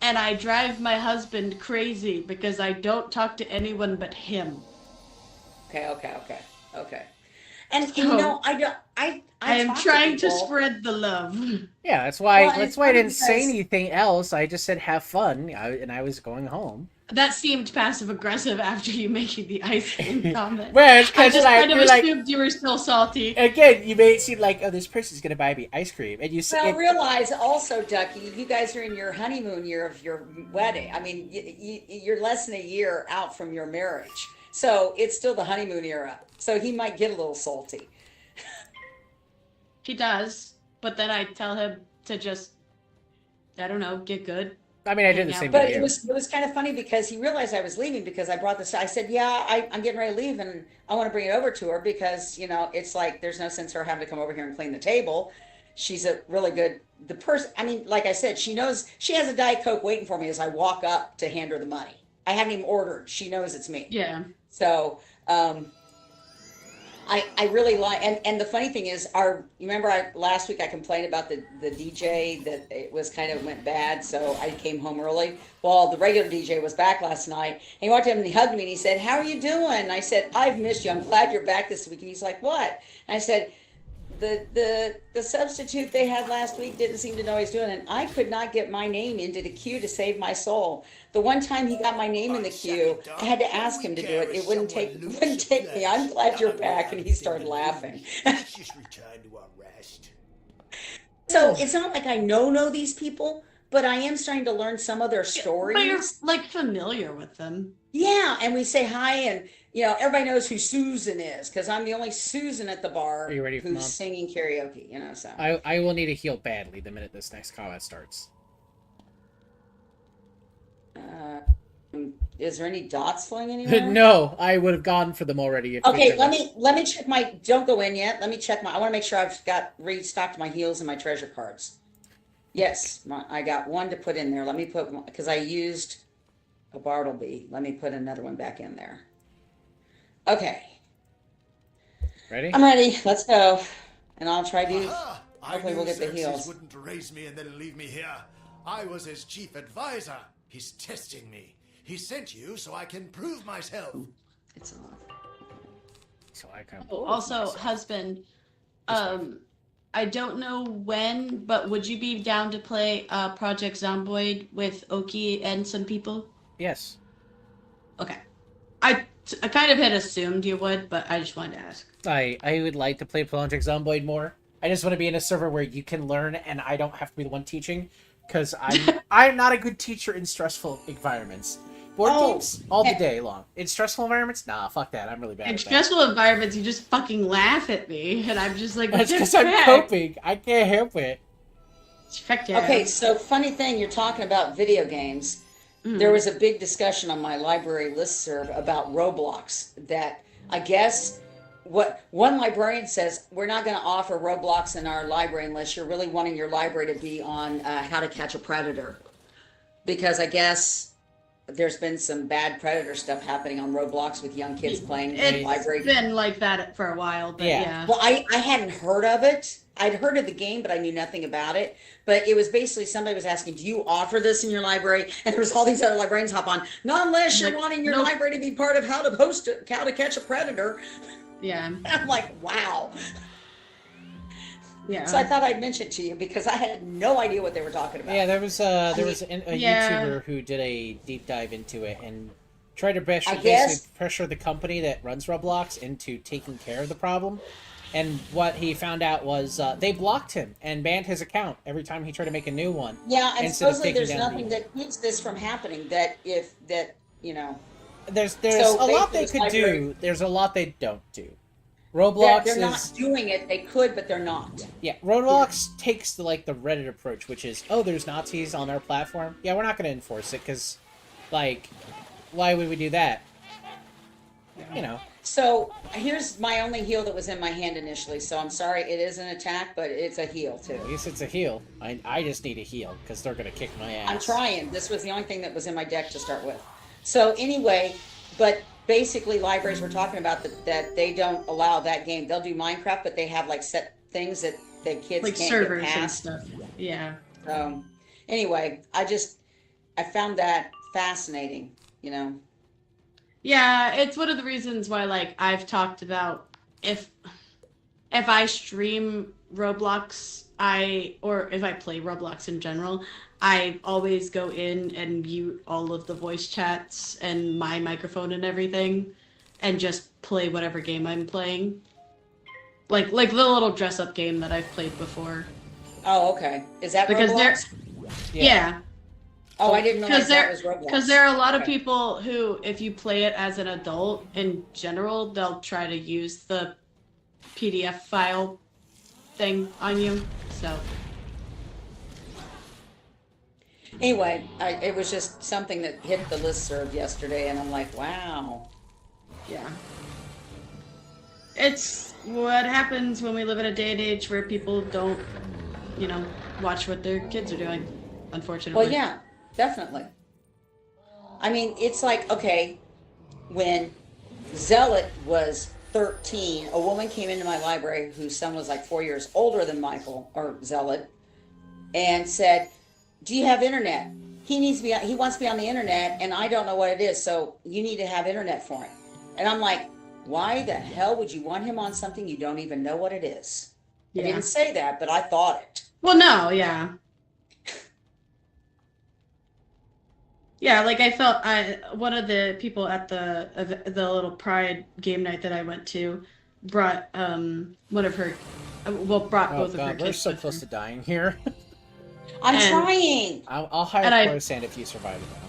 and I drive my husband crazy because I don't talk to anyone but him. Okay. And So, you know, I am talk trying to people. spread the love. Yeah, that's why. Well, and That's it's why I funny didn't say because anything else. I just said have fun, and I was going home. That seemed passive aggressive after you making the ice cream comment. Well, it's I because just kind of you're like assumed you were still salty. again. You made it seem like, oh, this person's gonna buy me ice cream, and well, realize also, Ducky, you guys are in your honeymoon year of your wedding. I mean, you're less than a year out from your marriage, so it's still the honeymoon era. So he might get a little salty. He does, but then I tell him to just, I don't know, get good. I mean, I did the Hang same out. But to you. it was kind of funny because he realized I was leaving because I brought this. I said, "Yeah, I'm getting ready to leave, and I want to bring it over to her because you know it's like there's no sense her having to come over here and clean the table. She's a really good the person. I mean, like I said, she knows she has a Diet Coke waiting for me as I walk up to hand her the money. I haven't even ordered. She knows it's me. Yeah. So I really like and the funny thing is you remember last week I complained about the DJ that it was kind of went bad, so I came home early. Well, the regular DJ was back last night, and he walked in and he hugged me and he said, "How are you doing?" And I said, "I've missed you. I'm glad you're back this week." And he's like, "What?" And I said, the substitute they had last week didn't seem to know what he's doing, and I could not get my name into the queue to save my soul. The one time he got my name in the queue, I had to ask him to do it. It wouldn't take me. I'm glad you're back. And he started laughing. Let's just return to our rest. So it's not like I know these people, but I am starting to learn some of their stories. But you're like familiar with them. Yeah, and we say hi, and you know everybody knows who Susan is because I'm the only Susan at the bar Are you ready for who's Mom? singing karaoke. You know, so I will need a heal badly the minute this next combat starts. is there any dots flowing anywhere? No, I would have gone for them already. If Okay, we let me check my. Don't go in yet. Let me check my. I want to make sure I've got restocked my heals and my treasure cards. Yes, I got one to put in there. Let me put because I used a Bartleby. Let me put another one back in there. Okay, Ready? I'm ready. Let's go, and I'll try to. Aha! I Hopefully knew we'll get the Xerxes heals. wouldn't erase me and then leave me here. I was his chief advisor. He's testing me. He sent you so I can prove myself. It's off. So I kind Also, husband, I don't know when, but would you be down to play Project Zomboid with Oki and some people? yes. Okay. I kind of had assumed you would, but I just wanted to ask. I would like to play Project Zomboid more. I just want to be in a server where you can learn and I don't have to be the one teaching, because I'm not a good teacher in stressful environments. Board games all the day long. In stressful environments, nah, fuck that. I'm really bad. In at that. stressful environments, you just fucking laugh at me, and I'm just like, That's because I'm coping. I can't help it. Check it out. Okay, so funny thing, you're talking about video games. There was a big discussion on my library listserv about Roblox that I guess what one librarian says, we're not going to offer Roblox in our library unless you're really wanting your library to be on how to catch a predator. Because I guess there's been some bad predator stuff happening on Roblox with young kids playing in the library. It's been like that for a while, but yeah. Well, I hadn't heard of it. I'd heard of the game, but I knew nothing about it. But it was basically somebody was asking, do you offer this in your library? And there was all these other librarians hop on, not unless you're wanting your library to be part of how to catch a predator. Yeah. And I'm like, wow. Yeah. So I thought I'd mention it to you because I had no idea what they were talking about. Yeah, there was a Yeah. YouTuber who did a deep dive into it and tried to basically pressure the company that runs Roblox into taking care of the problem. And what he found out was they blocked him and banned his account every time he tried to make a new one. Yeah, and instead of supposedly taking there's down nothing the- that keeps this from happening. That if that you know, There's So a lot they basically could this do. library- There's a lot they don't do. Roblox they're is not doing it. They could, but they're not. yeah. Roblox takes the the Reddit approach, which is there's Nazis on our platform. Yeah, we're not going to enforce it because why would we do that? You know. So here's my only heal that was in my hand initially. So I'm sorry, it is an attack, but it's a heal too. At least it's a heal. I just need a heal because they're gonna kick my ass. I'm trying. This was the only thing that was in my deck to start with. So anyway, but basically libraries were talking about that they don't allow that game. They'll do Minecraft, but they have set things that the kids like can't servers get and past. stuff. Yeah. Anyway, I found that fascinating, Yeah, it's one of the reasons why I've talked about if I stream Roblox, or if I play Roblox in general, I always go in and mute all of the voice chats and my microphone and everything, and just play whatever game I'm playing. Like the little dress up game that I've played before. Oh, okay. Is that Because Roblox? Yeah. Oh, I didn't realize that was Roblox. Because there are a lot of Okay. people who, if you play it as an adult in general, they'll try to use the PDF file thing on you. So Anyway, it was just something that hit the listserv yesterday, and I'm like, wow. yeah. It's what happens when we live in a day and age where people don't, watch what their kids are doing, unfortunately. Well, yeah, definitely. I mean, it's like, okay, when Zealot was 13, a woman came into my library whose son was like 4 years older than Michael, or Zealot, and said, do you have internet? He wants to be on the internet, and I don't know what it is, so you need to have internet for him. And I'm like, why the hell would you want him on something you don't even know what it is? Yeah. I didn't say that, but I thought it. Well, no, yeah. Yeah, like I felt one of the people at the little Pride game night that I went to brought one of her brought Oh both of her god, we're kids so with close her. to dying here. I'm And- trying. I'll hire And I- Coruscant if you survive it now.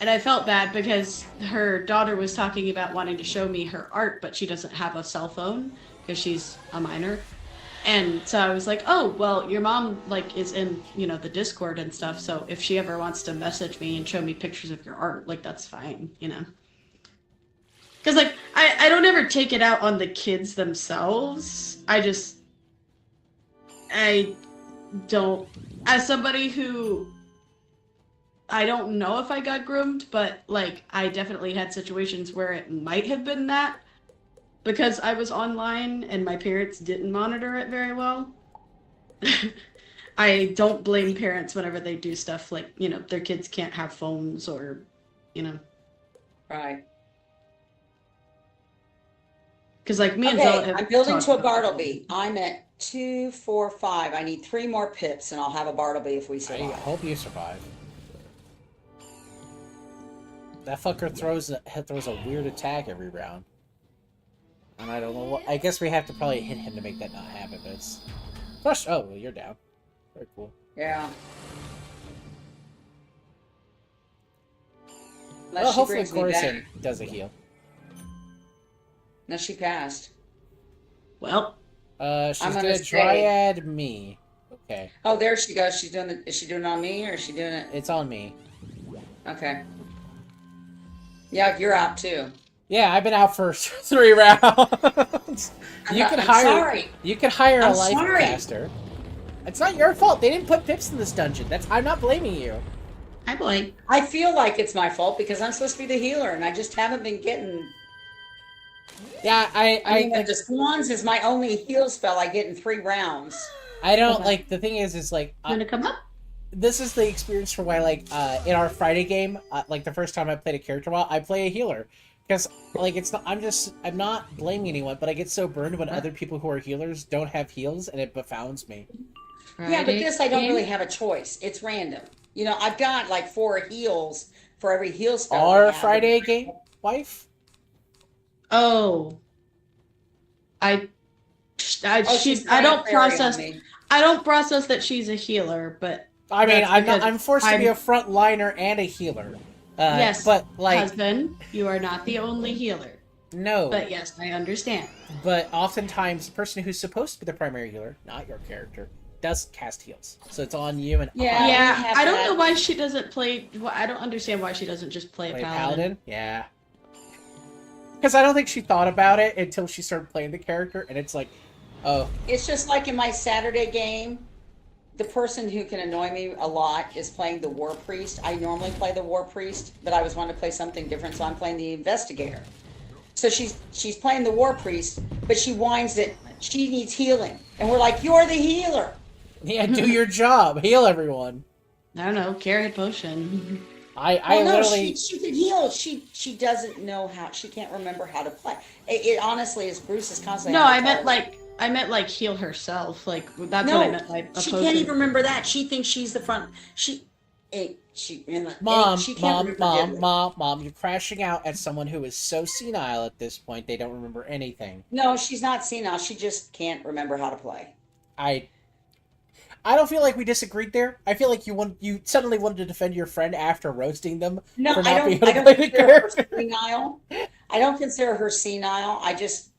And I felt bad because her daughter was talking about wanting to show me her art, but she doesn't have a cell phone because she's a minor. And so I was like, oh, well, your mom is in, the Discord and stuff. So if she ever wants to message me and show me pictures of your art, that's fine, Because I don't ever take it out on the kids themselves. I don't, as somebody who, I don't know if I got groomed, but I definitely had situations where it might have been that. Because I was online and my parents didn't monitor it very well. I don't blame parents whenever they do stuff their kids can't have phones or, Right. Because me and Zella Okay, have I'm building talked to a about Bartleby. I'm at 2, 4, 5. I need 3 more pips, and I'll have a Bartleby if we I survive. hope you survive. That fucker throws a weird attack every round. And I don't know what. I guess we have to probably hit him to make that not happen, but it's. Push! Oh, well, you're down. Very cool. Yeah. Unless Well, she hopefully brings me back. Coruscant does a heal. No, she passed. Well, She's I'm gonna gonna stay. Dryad me. Okay. Oh, there she goes. She's doing it. Is she doing it on me, or is she doing it? It's on me. Okay. Yeah, you're out too. Yeah, I've been out for 3 rounds. You can I'm hire. sorry. You can hire a I'm life sorry. caster. It's not your fault. They didn't put pips in this dungeon. I'm not blaming you. hi boy. I feel like it's my fault because I'm supposed to be the healer, and I just haven't been getting. Yeah, I mean, the swans is my only heal spell I get in 3 rounds. I don't Okay. like. The thing is You wanna come up? this is the experience for why, in our Friday game, the first time I played a character while, I play a healer. Because, it's not, I'm not blaming anyone, but I get so burned when other people who are healers don't have heals, and it befounds me. Yeah, but this I don't really have a choice. It's random. I've got 4 heals for every heal spell. I Our have. Friday game, wife? Oh. Oh, she's I don't playing fairy on process. me. I don't process that she's a healer, but I mean, That's I'm forced to be a I'm- front liner and a healer. Yes, But, husband, you are not the only healer. no. But yes, I understand. But oftentimes, the person who's supposed to be the primary healer, not your character, does cast heals. So it's on you and Yeah. we Yeah, have I don't that. know why she doesn't play. I don't understand why she doesn't just play a play paladin. Yeah. Because I don't think she thought about it until she started playing the character, and it's like, oh, It's just like in my Saturday game, the person who can annoy me a lot is playing the War Priest. I normally play the War Priest, but I was wanting to play something different, so I'm playing the Investigator. So she's playing the War Priest, but she whines that she needs healing. And we're like, you're the healer. yeah, do your job. Heal everyone. I don't know. Carry a potion. I Well, no, literally she can heal. She doesn't know how. She can't remember how to play. It honestly is Bruce is constantly. No, having to tell her. I meant like heal herself. Like that's what I No, meant by she can't opposing. even remember that. She thinks she's the front. Mom, She can't mom, remember mom, diddly. mom, you're crashing out at someone who is so senile at this point they don't remember anything. No, she's not senile. She just can't remember how to play. I I don't feel like we disagreed there. I feel like you suddenly wanted to defend your friend after roasting them No, for I not being don't. able I to don't play the consider her character. senile. I don't consider her senile. I just.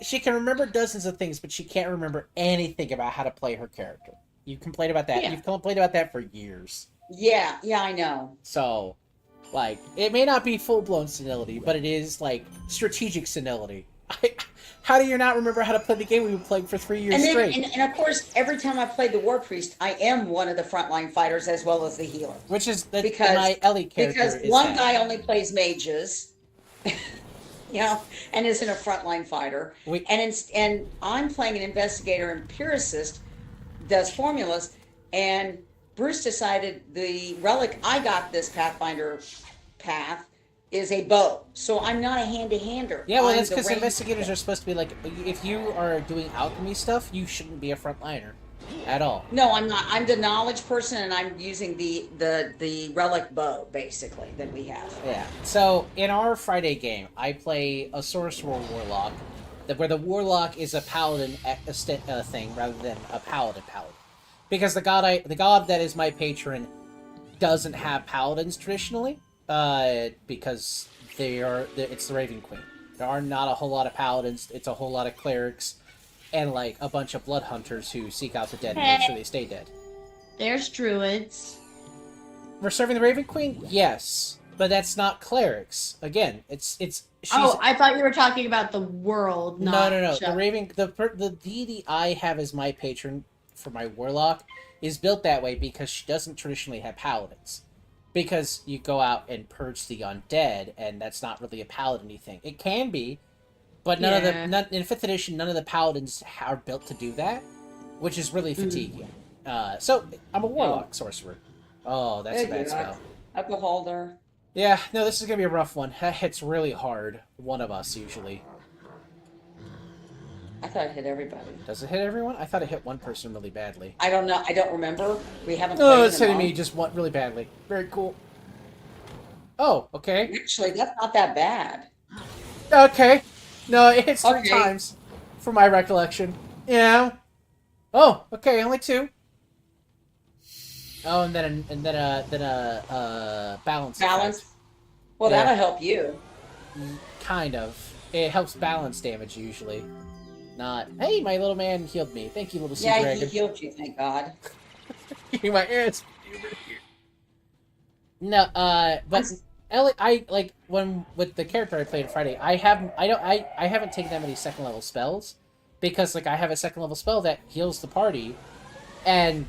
She can remember dozens of things, but she can't remember anything about how to play her character. You complained about that. Yeah. You've complained about that for years. Yeah, I know. So, like, it may not be full blown senility, but it is like strategic senility. How do you not remember how to play the game we've been playing for 3 years And then, straight? and of course, every time I played the War Priest, I am one of the frontline fighters as well as the healer. Which is Because my Ellie character. because is one that. guy only plays mages, and isn't a frontline fighter. We- And I'm playing an investigator empiricist, does formulas, and Bruce decided the relic I got this Pathfinder path is a bow. So I'm not a hand-to-hander. Yeah, well, I'm that's the because ranged investigators guy. are supposed to be like, if you are doing alchemy stuff, you shouldn't be a frontliner at all. No, I'm not. I'm the knowledge person, and I'm using the relic bow basically that we have. Yeah. So in our Friday game, I play a sorcerer warlock, where the warlock is a paladin thing rather than a paladin, because the god that is my patron doesn't have paladins traditionally, because it's the Raven Queen. There are not a whole lot of paladins. It's a whole lot of clerics, and like a bunch of blood hunters who seek out the dead and make sure they stay dead. There's druids. For serving the Raven Queen, yes, but that's not clerics. Again, she's. Oh, I thought you were talking about the world. Not No. just- The Raven, the deity I have as my patron for my warlock is built that way because she doesn't traditionally have paladins. Because you go out and purge the undead, and that's not really a paladin-y thing. It can be, but in 5th edition, none of the paladins are built to do that, which is really fatiguing. So I'm a warlock sorcerer. Oh, that's a Good bad luck. spell. A beholder. Yeah, no, this is gonna be a rough one. That hits really hard. One of us usually. I thought it hit everybody. Does it hit everyone? I thought it hit one person really badly. I don't know. I don't remember. We haven't played Oh, in it's a hitting long- me just one really badly. Very cool. Oh, okay. Actually, that's not that bad. Okay. No, it hits 3 Okay. times, from my recollection. Yeah. Oh, okay, only 2. Oh, and then balance. Balance. effect. Well, Yeah. that'll help you. Kind of. It helps balance damage usually. Not. Hey, my little man healed me. Thank you, little sea Yeah, he dragon. healed you. Thank God. My ass. No, but Ellie, I like when with the character I played Friday. I haven't taken that many 2nd level spells because like I have a 2nd level spell that heals the party, and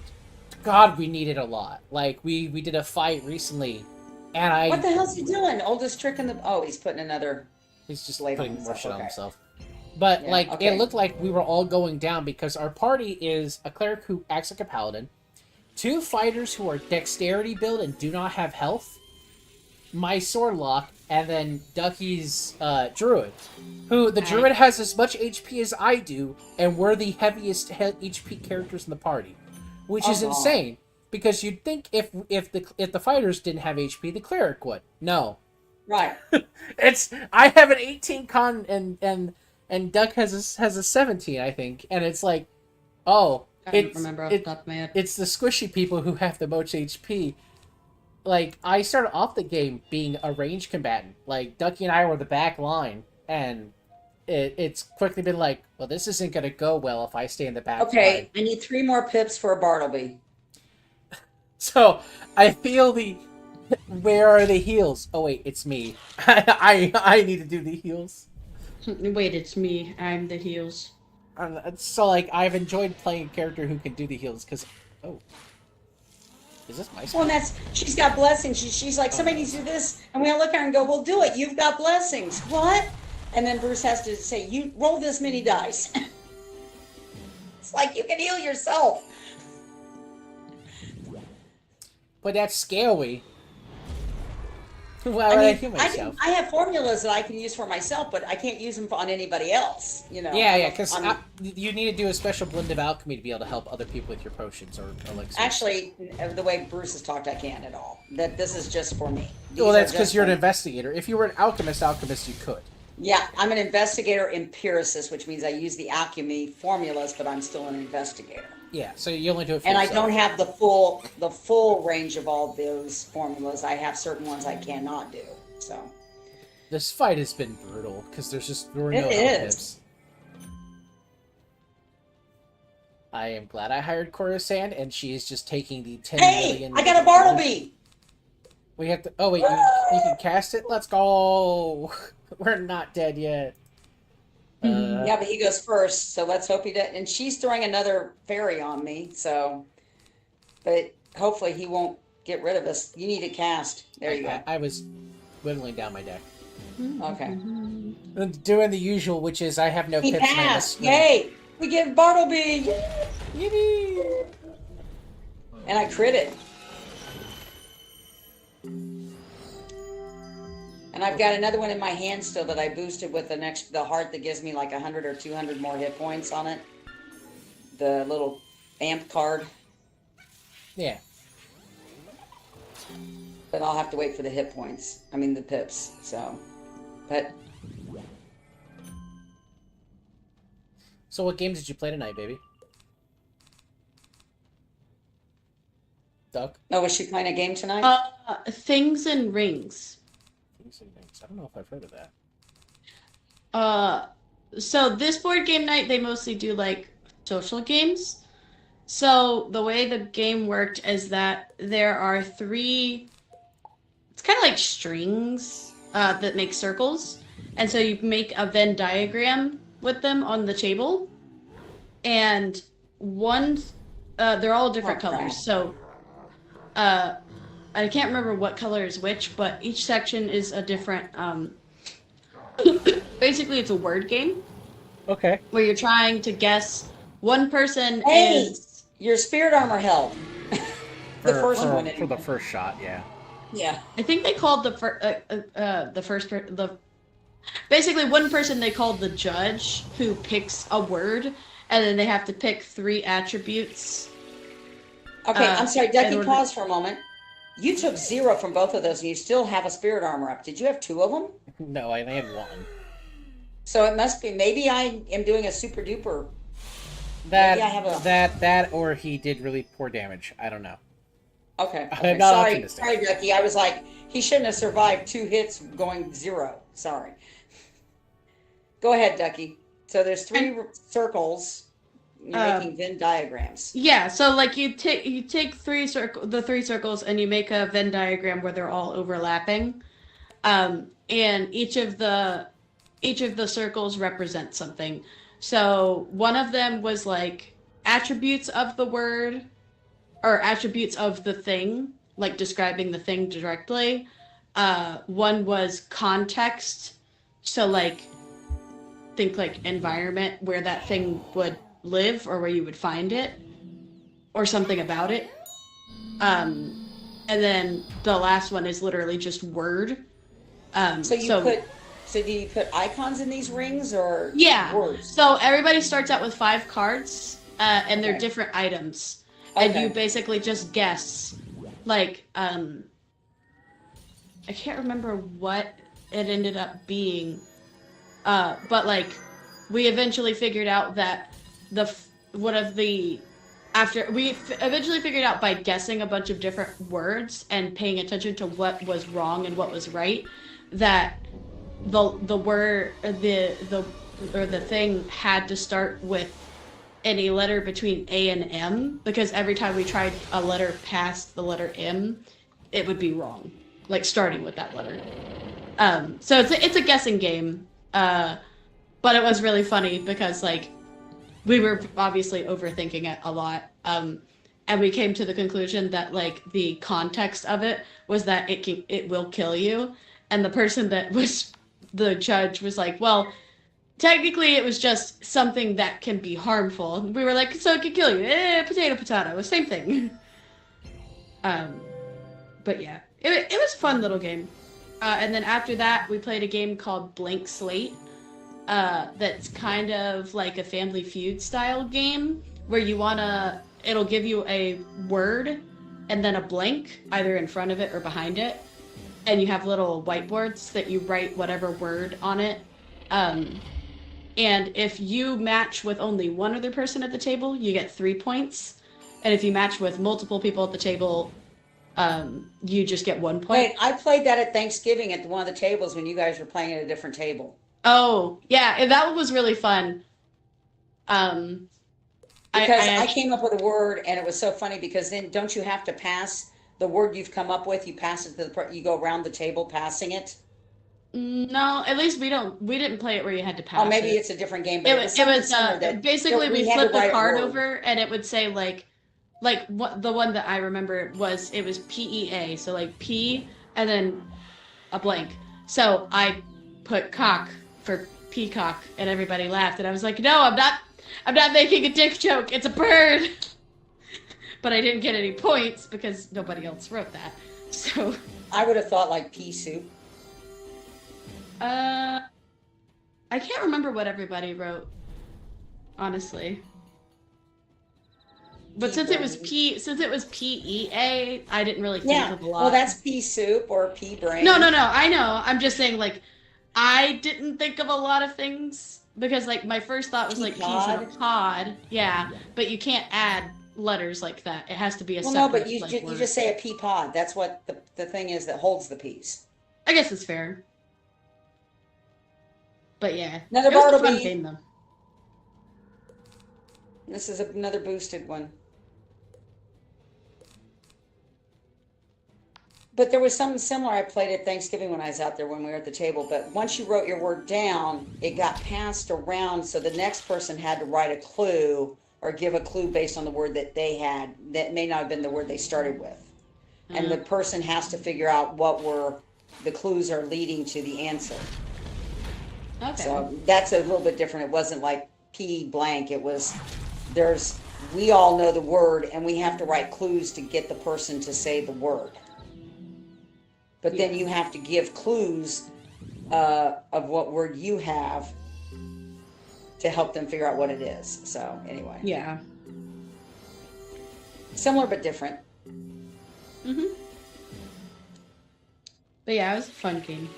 God, we need it a lot. Like we did a fight recently, and What the hell's he doing? Oldest trick in the. Oh, he's putting another. he's just Blade on putting more himself, shit on okay. himself. But Yeah, like okay. it looked like we were all going down because our party is a cleric who acts like a paladin, 2 fighters who are dexterity build and do not have health, my swordlock, and then Ducky's druid, who the druid has as much HP as I do, and we're the heaviest HP characters in the party, which is Uh-huh. insane because you'd think if the fighters didn't have HP, the cleric would. No, Right. I have an 18 con and Duck has a 17, I think, and it's like, oh, I don't remember off the top of my head. it's the squishy people who have the most HP. Like, I started off the game being a ranged combatant. Like, Ducky and I were the back line, and it's quickly been like, well, this isn't going to go well if I stay in the back line. Okay, I need 3 more pips for a Bartleby. So, I feel where are the heals? Oh, wait, it's me. I need to do the heals. Wait, it's me. I'm the heels. So, like, I've enjoyed playing a character who can do the heals, because... Oh. Is this my Well, and she's got blessings. She's like, somebody needs to do this. And we all look at her and go, well, do it. You've got blessings. What? And then Bruce has to say, you roll this many dice. It's like you can heal yourself. But that's scary. Why would I heal I myself? I have formulas that I can use for myself, but I can't use them on anybody else. You know. Yeah, because I'm- you need to do a special blend of alchemy to be able to help other people with your potions or elixirs. Actually, the way Bruce has talked, I can't at all. That this is just for me. These Well, are that's because just you're an for- investigator. If you were an alchemist, you could. Yeah, I'm an investigator empiricist, which means I use the alchemy formulas, but I'm still an investigator. Yeah, so you only do it for And I yourself. don't have the full range of all those formulas. I have certain ones I cannot do. So This fight has been brutal because there were no It health is. pips. I am glad I hired Coruscant, and she is just taking the 10 hey, million. I got a Bartleby. We have to. Oh wait, you can cast it. Let's go. We're not dead yet. Yeah, but he goes first, so let's hope he does. And she's throwing another fairy on me, so. But hopefully he won't get rid of us. You need to cast. There you go. I was whittling down my deck. Okay. And doing the usual, which is I have no He pips. and I have a passed. swing. Yay! We get Bartleby. Yippee! And I critted. And I've got another one in my hand still that I boosted with the heart that gives me like 100 or 200 more hit points on it. The little amp card. Yeah. But I'll have to wait for the hit points. I mean the pips. So, but So what games did you play tonight, baby? Doug? oh, was she playing a game tonight? Things and Rings. I don't know if I've heard of that. So this board game night, they mostly do like social games. So the way the game worked is that there are three, it's kind of like strings that make circles. And so you make a Venn diagram with them on the table. And they're all different Oh, crap. colors. So I can't remember what color is which, but each section is a different, basically it's a word game Okay. where you're trying to guess. One person Hey! is, Your spirit armor held. The first one. For the first shot, yeah. Yeah. I think they called basically one person they called the judge who picks a word, and then they have to pick 3 attributes. Okay, I'm sorry, Ducky, in order- pause for a moment. You took 0 from both of those and you still have a spirit armor up. Did you have 2 of them? No, I only had one. So it must be, maybe I am doing a super duper. That Maybe I have a- that or he did really poor damage. I don't know. Okay. I'm okay. not Sorry, optimistic. sorry, Ducky. I was like, he shouldn't have survived 2 hits going 0. Sorry. Go ahead, Ducky. So there's 3 circles. You're making Venn diagrams. Yeah, so like you take the 3 circles and you make a Venn diagram where they're all overlapping, and each of the circles represent something. So one of them was like attributes of the word, or attributes of the thing, like describing the thing directly. One was context, so like think like environment where that thing would live or where you would find it, or something about it. And then the last one is literally just word. So do you put icons in these rings or Yeah. words? So everybody starts out with 5 cards, and they're Okay. different items, and Okay. you basically just guess. Like, I can't remember what it ended up being, but like, we eventually figured out that eventually figured out by guessing a bunch of different words and paying attention to what was wrong and what was right, that the word the thing had to start with any letter between A and M, because every time we tried a letter past the letter M, it would be wrong, like starting with that letter. So it's a guessing game, but it was really funny because like we were obviously overthinking it a lot, and we came to the conclusion that like the context of it was that it will kill you, and the person that was the judge was like, well, technically it was just something that can be harmful. And we were like, so it could kill you. Potato, potato, same thing. But yeah, it was a fun little game. And then after that, we played a game called Blank Slate. That's kind of like a Family Feud style game where it'll give you a word and then a blank either in front of it or behind it. And you have little whiteboards that you write whatever word on it. And if you match with only one other person at the table, you get 3 points. And if you match with multiple people at the table, you just get 1 point. Wait, I played that at Thanksgiving at one of the tables when you guys were playing at a different table. Oh, yeah, and that one was really fun. Because I came up with a word, and it was so funny because then don't you have to pass the word you've come up with? You pass it to you go around the table passing it. No, at least we didn't play it where you had to pass Oh, maybe it. it's a different game. But It was basically we had to flipped the write a card word. over and it would say like what the one that I remember was PEA, so like P and then a blank. So I put cock for peacock and everybody laughed and I was like, "No, I'm not making a dick joke. It's a bird." But I didn't get any points because nobody else wrote that. So I would have thought like pea soup. I can't remember what everybody wrote, honestly. But since it was PEA, I didn't really think of a lot. Well, that's pea soup or pea brain. No, I know. I'm just saying, like, I didn't think of a lot of things because, like, my first thought was like peas in a pod. Yeah, but you can't add letters like that. It has to be a separate. No, but you word. just say a pea pod. That's what the thing is that holds the peas. I guess it's fair. But yeah, Another it was bar a will fun be- game though. This is another boosted one. But there was something similar I played at Thanksgiving when I was out there when we were at the table. But once you wrote your word down, it got passed around. So the next person had to write a clue or give a clue based on the word that they had that may not have been the word they started with. And the person has to figure out what the clues are leading to the answer. Okay. So that's a little bit different. It wasn't like P blank. It was we all know the word and we have to write clues to get the person to say the word. But then you have to give clues of what word you have to help them figure out what it is. So anyway. Yeah. Similar but different. Mhm. But yeah, it was a fun game.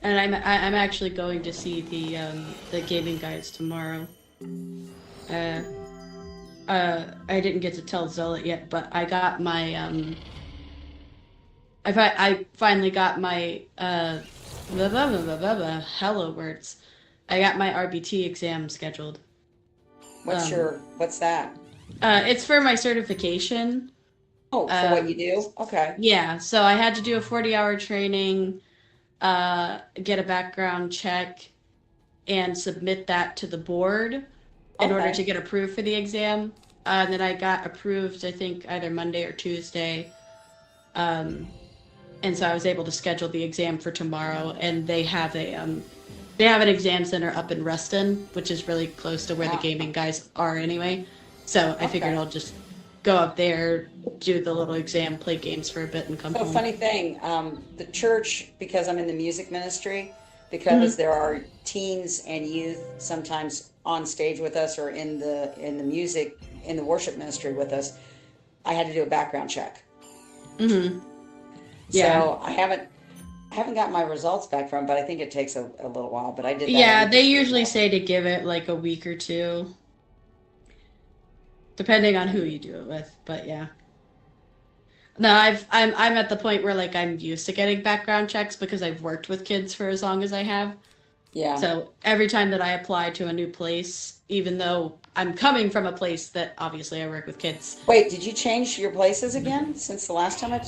And I'm actually going to see the gaming guys tomorrow. I didn't get to tell Zealot yet, but I got my I finally got my hello words. I got my RBT exam scheduled. What's that? It's for my certification. Oh, for what you do? Okay. Yeah, so I had to do a 40-hour training, get a background check, and submit that to the board in order to get approved for the exam. And then I got approved, I think, either Monday or Tuesday. And so I was able to schedule the exam for tomorrow. And they have an exam center up in Reston, which is really close to where the gaming guys are anyway. So I figured I'll just go up there, do the little exam, play games for a bit, and come So home. funny thing, the church, because I'm in the music ministry, because there are teens and youth sometimes on stage with us or in the music, in the worship ministry with us, I had to do a background check. Mm-hmm. Yeah. So I haven't got my results back from, but I think it takes a little while. But I did that. Yeah, they usually say to give it like a week or two, depending on who you do it with. But yeah. No, I'm at the point where like I'm used to getting background checks because I've worked with kids for as long as I have. Yeah. So every time that I apply to a new place, even though I'm coming from a place that obviously I work with kids. Wait, did you change your places again since the last time?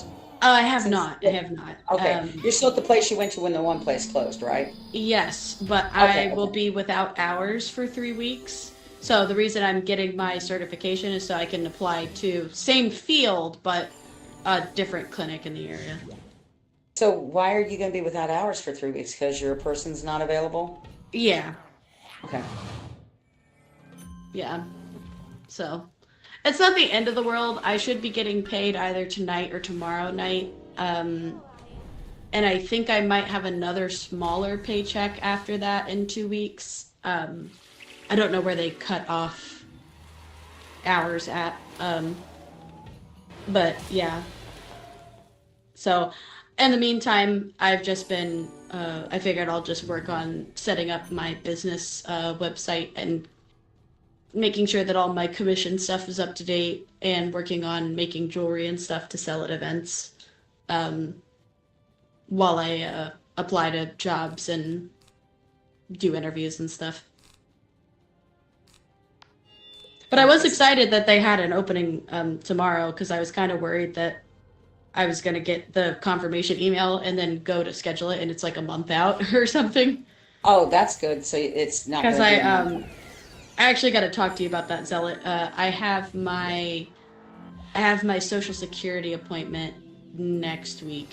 I have not. I have not. Okay. You're still at the place you went to when the one place closed, right? Yes, but I will be without hours for 3 weeks. So the reason I'm getting my certification is so I can apply to same field, but a different clinic in the area. So why are you going to be without hours for 3 weeks? Because your person's not available? Yeah. Okay. Yeah. So, It's not the end of the world. I should be getting paid either tonight or tomorrow night. And I think I might have another smaller paycheck after that in 2 weeks. I don't know where they cut off hours at. But yeah. So, in the meantime, I've just been, I figured I'll just work on setting up my business website and making sure that all my commission stuff is up to date and working on making jewelry and stuff to sell at events while I apply to jobs and do interviews and stuff. But I was excited that they had an opening tomorrow because I was kind of worried that I was going to get the confirmation email and then go to schedule it and it's like a month out or something. Oh, that's good. So it's not Because gonna be I actually got to talk to you about that, Zealot. I have my Social Security appointment next week.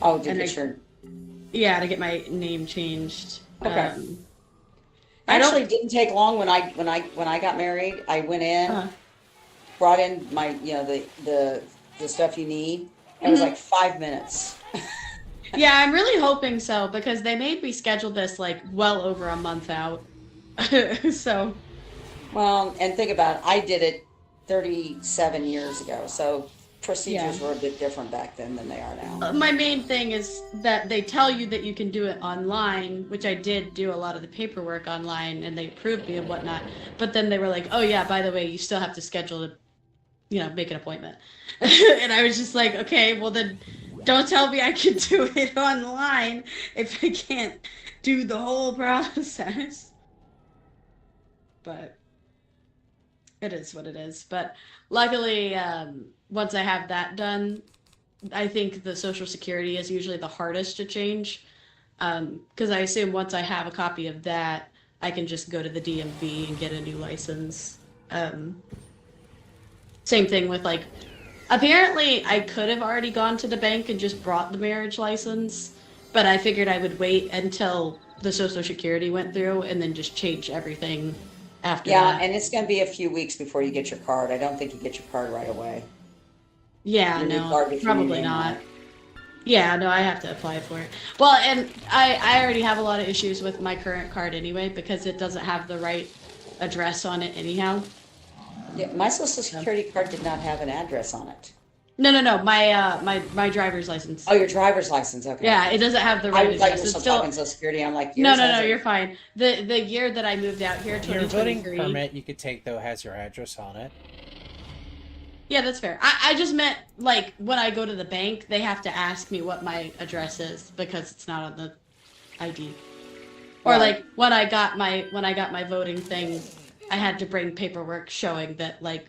Oh, to and get your Yeah, to get my name changed. Okay. I don't- actually didn't take long when I got married. I went in, brought in my the stuff you need. It was like 5 minutes. Yeah, I'm really hoping so because they made me schedule this like well over a month out. So, Well, and think about it, I did it 37 years ago, so procedures Yeah. were a bit different back then than they are now. my main thing is that they tell you that you can do it online, which I did do a lot of the paperwork online and they approved me and whatnot. But then they were like, oh, yeah, by the way, you still have to schedule to, make an appointment. And I was just like, okay, well, then don't tell me I can do it online if I can't do the whole process. But it is what it is. But luckily, once I have that done, I think the Social Security is usually the hardest to change. Because I assume once I have a copy of that, I can just go to the DMV and get a new license. Same thing with like, apparently I could have already gone to the bank and just brought the marriage license, but I figured I would wait until the Social Security went through and then just change everything after Yeah, that. and it's going to be a few weeks before you get your card. I don't think you get your card right away. Yeah, Your new no, card with your new probably name on not. it. Yeah, no, I have to apply for it. Well, and I already have a lot of issues with my current card anyway because it doesn't have the right address on it anyhow. Yeah, my Social Security card did not have an address on it. No, my driver's license. Oh, your driver's license. Okay. Yeah, it doesn't have the I right thought you address. were It's still still talking Social Security. I'm like, no, yours no, no. has it. You're fine. The year that I moved out here, Your voting 2023. permit you could take though has your address on it. Yeah, that's fair. I just meant like when I go to the bank, they have to ask me what my address is because it's not on the ID. Or Right. like when I got my voting thing, I had to bring paperwork showing that like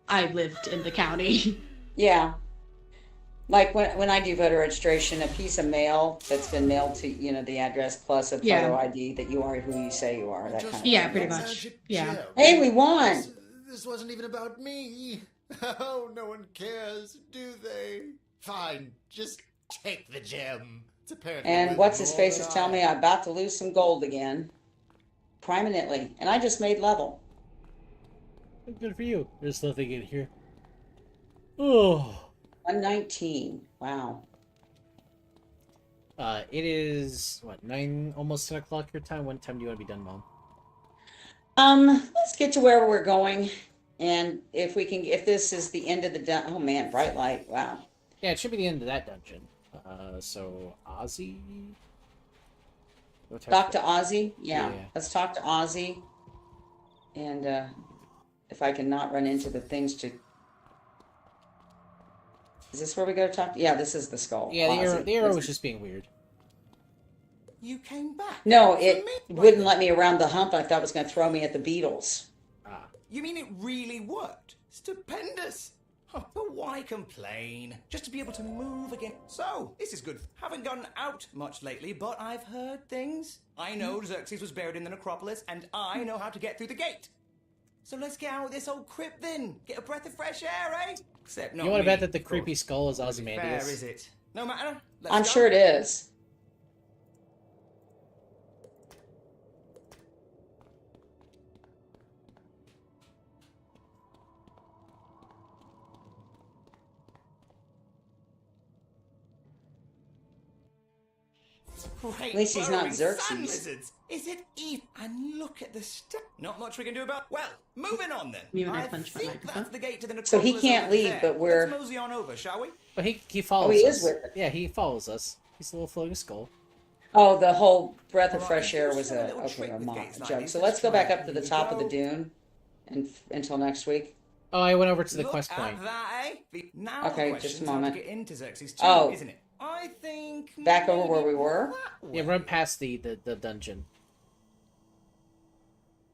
I lived in the county. Yeah. Like when I do voter registration, a piece of mail that's been mailed to, the address plus a photo Yeah. ID that you are who you say you are, that kind of Yeah, thing. pretty much. Yeah. Hey, we won. This wasn't even about me. Oh, no one cares, do they? Fine, just take the gem. It's apparently And worth what's his more face than is telling I- me I'm about to lose some gold again. Prominently. And I just made level. Good for you. There's nothing in here. Oh. 119. Wow. It is what 9, almost 10 o'clock your time. What time do you want to be done, Mom? Let's get to where we're going. And if this is the end of the oh man, bright light. Wow. Yeah, it should be the end of that dungeon. So Ozzy. Talk to Ozzy. Yeah. Yeah. Let's talk to Ozzy. And if I can not run into the things to. Is this where we go to talk? Yeah, this is the skull. Yeah, Ozzy. the arrow was just being weird. You came back. No, For it me? wouldn't let me around the hump. I thought it was going to throw me at the Beatles. Ah. You mean it really worked? Stupendous! Huh, but why complain? Just to be able to move again. So, this is good. Haven't gone out much lately, but I've heard things. I know Xerxes was buried in the necropolis, and I know how to get through the gate. So let's get out of this old crypt then. Get a breath of fresh air, eh? Except not You want to me, bet that the of course. creepy skull is Fair, Ozymandias? is it? No matter. Let's I'm go. sure it is. great At least he's not burrowing sand Xerxes. lizards. Is it even? And look at the stuff. Not much we can do about. Well, moving on then. You and I I punched my think microphone. that's the gate to the So he necropolis can't over leave, there. but we're- Let's mosey on over, shall we? But he follows he us. is with it. Yeah, he follows us. He's a little floating skull. Oh, the whole breath of Alright, fresh air if you was have a a little trick with gates like joke. this, So let's go back up to the here top you of the go. dune, and until next week. Oh, I went over to the Look quest at point. that, eh? Now Okay, the just a question's how moment. to get into Xerxes 2, Oh. isn't it? I think Back over where maybe we were? that Yeah, way. run past the dungeon.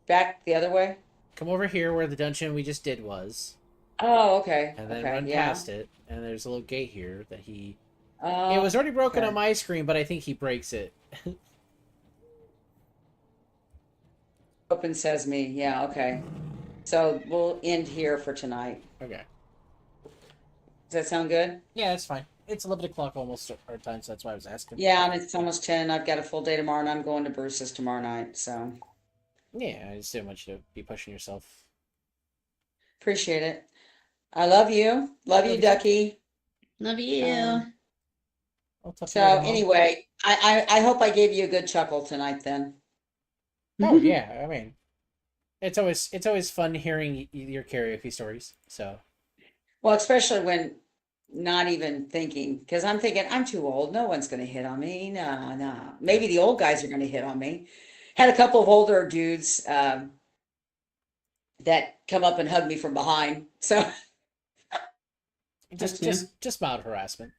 Back the other way. Come over here where the dungeon we just did was, Oh, okay. and then okay, run yeah. past it. And there's a little gate here that he. Oh, It was already broken okay. on my screen, but I think he breaks it. Open Sesame. Yeah. Okay. So we'll end here for tonight. Okay. Does that sound good? Yeah, that's fine. It's 11 o'clock almost our time, so that's why I was asking. Yeah, and it's almost 10. I've got a full day tomorrow, and I'm going to Bruce's tomorrow night. So Yeah, I just didn't want you to be pushing yourself. appreciate it. I love you. Love you, Ducky. Love you. I'll talk to So you later, Mom. anyway, I hope I gave you a good chuckle tonight. Then. Oh yeah, I mean, it's always fun hearing your karaoke stories. So Well, especially when not even thinking, because I'm thinking I'm too old. No one's going to hit on me. No, no. Maybe the old guys are going to hit on me. Had a couple of older dudes that come up and hug me from behind. So just mild harassment.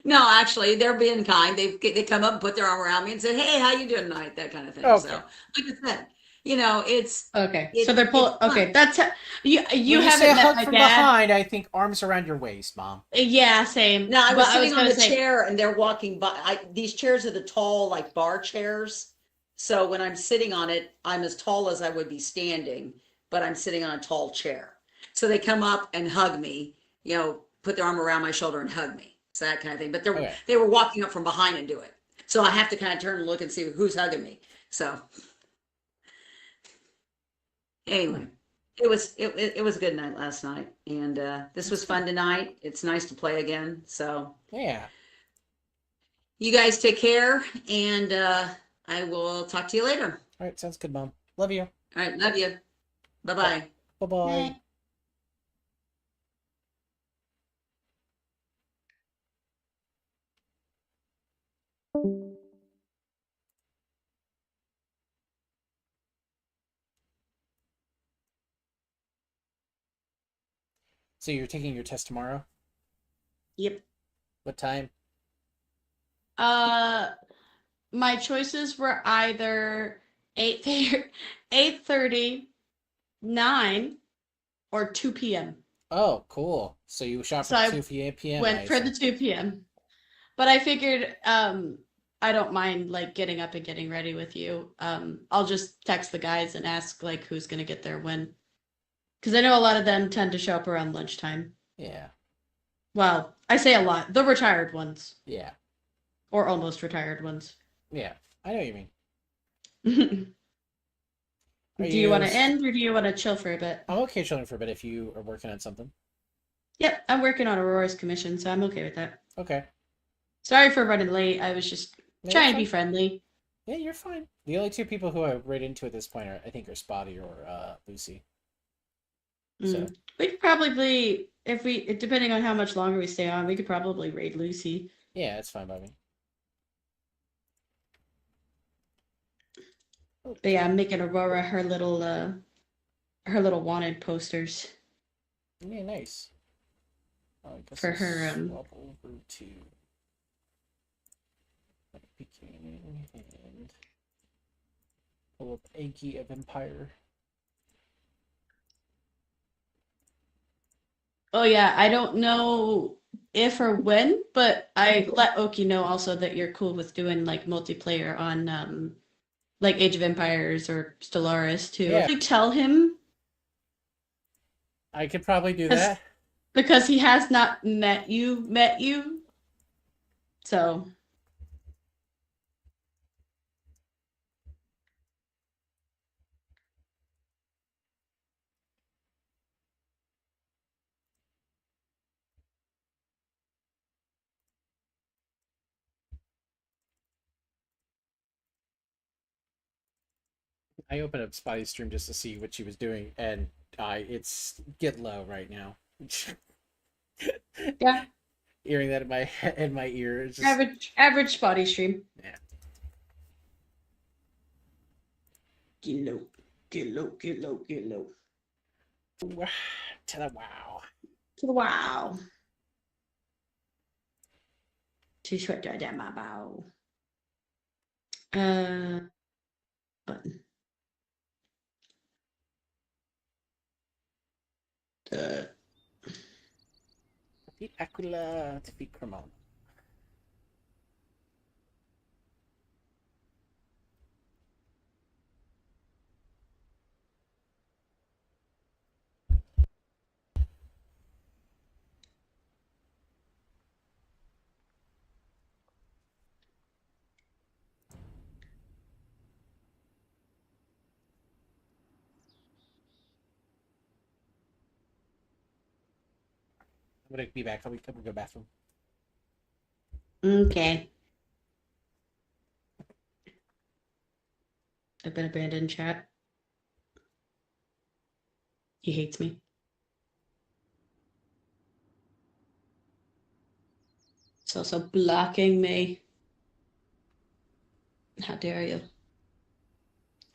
no, actually, they're being kind. They come up and put their arm around me and say, "Hey, how you doing tonight?" That kind of thing. Okay. So, like I said, it's Okay, It- so they're pulling. it's fun. Okay, that's you. When You say haven't met hug my from dad. behind, I think arms around your waist, Mom. Yeah, same. no. I was But sitting on gonna the chair and they're walking by. These chairs are the tall, like bar chairs. So when I'm sitting on it, I'm as tall as I would be standing, but I'm sitting on a tall chair. So they come up and hug me, put their arm around my shoulder and hug me. So that kind of thing. But Okay. they were walking up from behind and do it. So I have to kind of turn and look and see who's hugging me. So anyway, it was a good night last night. And this was fun tonight. It's nice to play again. So Yeah. you guys take care, and I will talk to you later. All right, sounds good, Mom. Love you. All right, love you. Bye-bye. Bye bye. So you're taking your test tomorrow? Yep. What time? My choices were either 8:30, 9, or 2 p.m. Oh, cool. So you shot So for I 2 p.m. Went for the 2 p.m. But I figured I don't mind like getting up and getting ready with you. I'll just text the guys and ask like who's gonna get there when. Because I know a lot of them tend to show up around lunchtime. Yeah. Well, I say a lot. The retired ones. Yeah. Or almost retired ones. Yeah. I know what you mean. Do Are you want to end or do you want to chill for a bit? I'm okay chilling for a bit if you are working on something. Yep, I'm working on Aurora's commission, so I'm okay with that. Okay. Sorry for running late. I was just No, trying you're to be fine. friendly. Yeah, you're fine. The only two people who I read into at this point are, I think, are Spotty or Lucy. So Mm. We could probably, depending on how much longer we stay on, we could probably raid Lucy. yeah, it's fine by me. But yeah, I'm making Aurora her little wanted posters. Yeah, nice. Oh, I guess For I'll her, swap over to my beginning and pull up Anki of Empire. Oh yeah, I don't know if or when, but I let Oki know also that you're cool with doing like multiplayer on like Age of Empires or Stellaris too. Yeah. Like, tell him I could probably do Yes. that. because he has not met you. So I opened up Spotty's stream just to see what she was doing, and it's get low right now. Yeah, Hearing that in my ear, it's just average spotty stream. yeah. Get low, get low, get low, get low. To the wow. To the wow. Too short to adapt my bow. Button. Defeat Aquila, defeat Cremona. I'm gonna be back. I'll go to the bathroom. Okay. I've been abandoned, chat. He hates me. It's also blocking me. How dare you?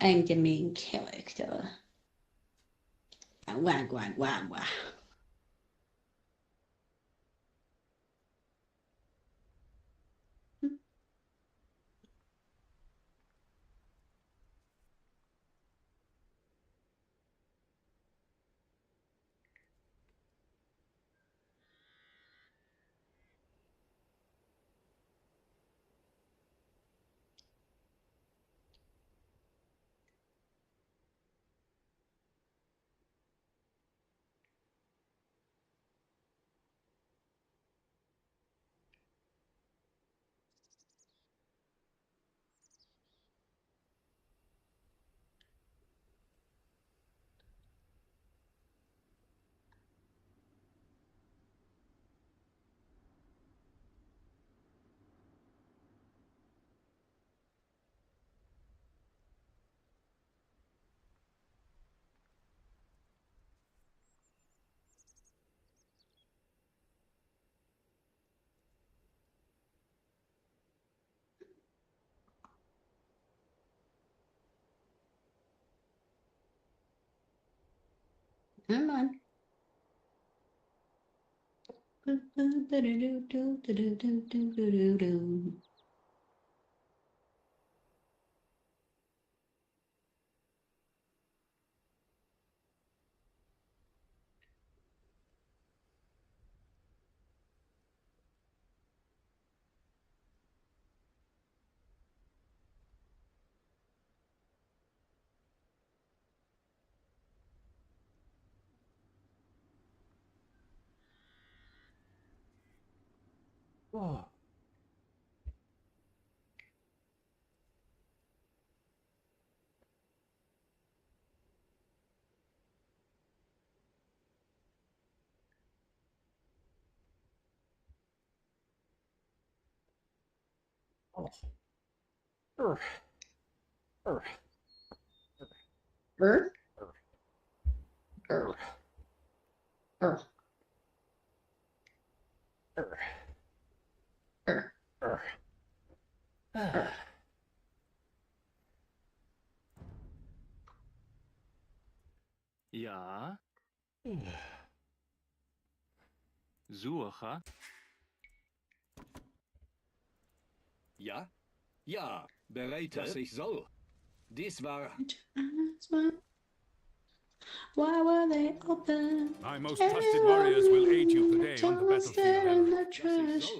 Anger mean character. Wah, wah, wah, wah. Come on. Oh. Oh. Urgh. Urgh. Er, Urgh. er, Urgh. er, Urgh. er. Ja. Suche. Ja? Ja, bereid dass ich soll. Dies war... Why were they open? My most trusted warriors will aid you today on the battlefield of in Ella. the trash.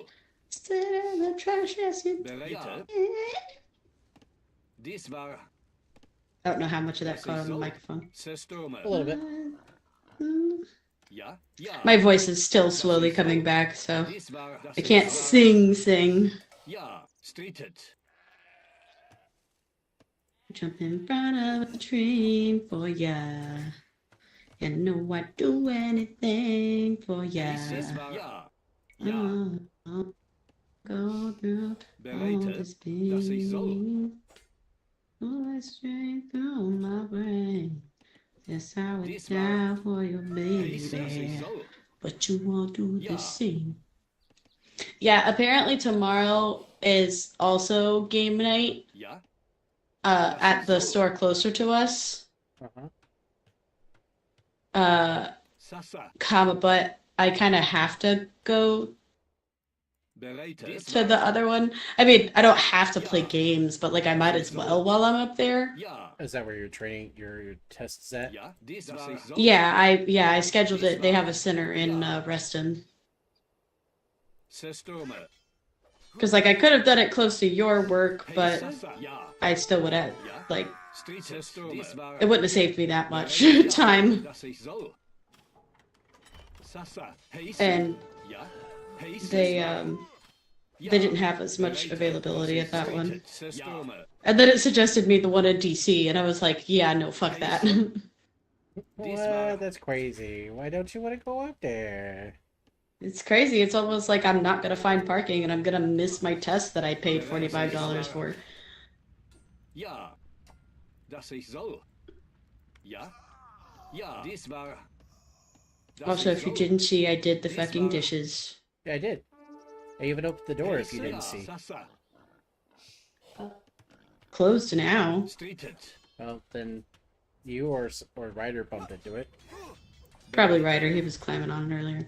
Still in the trash, yes you Bereid. did. Dies war... I don't know how much of that caught on the microphone. Zerstören. A little bit. Ja? Ja. My voice is still slowly coming back, so Dies war... I can't sing. Ja, streetet. Jump in front of a tree for ya. You know I'd do anything for ya. Dies war... Ja. Ja. Go through all Bereid this dass ich soll. pain. All that strength on my brain. Yes, I would Dies die war for your heißer, sich baby. soll. But you won't do the Ja. same. Yeah, apparently tomorrow is also game night Ja, at the store closer to us. Uh-huh. Sasa. But I kind of have to go Bereitet. to the other one. I mean, I don't have to play games, but like I might as well while I'm up there. Ja, Is that where your training, your tests at? ja, dies war ich soll. Yeah, I scheduled it. They have a center in Reston. Zerstürme. Because like I could have done it close to your work, but Sasa. Ja, I still would have ja. like Streitet. Dies war it wouldn't have saved me that much Bereitet, time. dass ich soll. Sasa. Heißer. And Ja, heißer. they Ja. they didn't have as much Bereitet, availability dass at that ich one. streitet. Zerstürme. And then it suggested me the one in DC, and I was like, yeah, no, fuck that. What? That's crazy. Why don't you want to go up there? It's crazy. It's almost like I'm not gonna find parking, and I'm gonna miss my test that I paid $45 for. Ja, dass ich soll. Ja, ja, dies war. dass Also, ich if you soll. didn't see, I did the fucking dishes. Yeah, I did. I even opened the door if you Heißer. didn't Ja, see. Sasa. Closed now. Streitet. Well, then you or Ryder bumped into it. Probably Ryder. He was climbing on it earlier.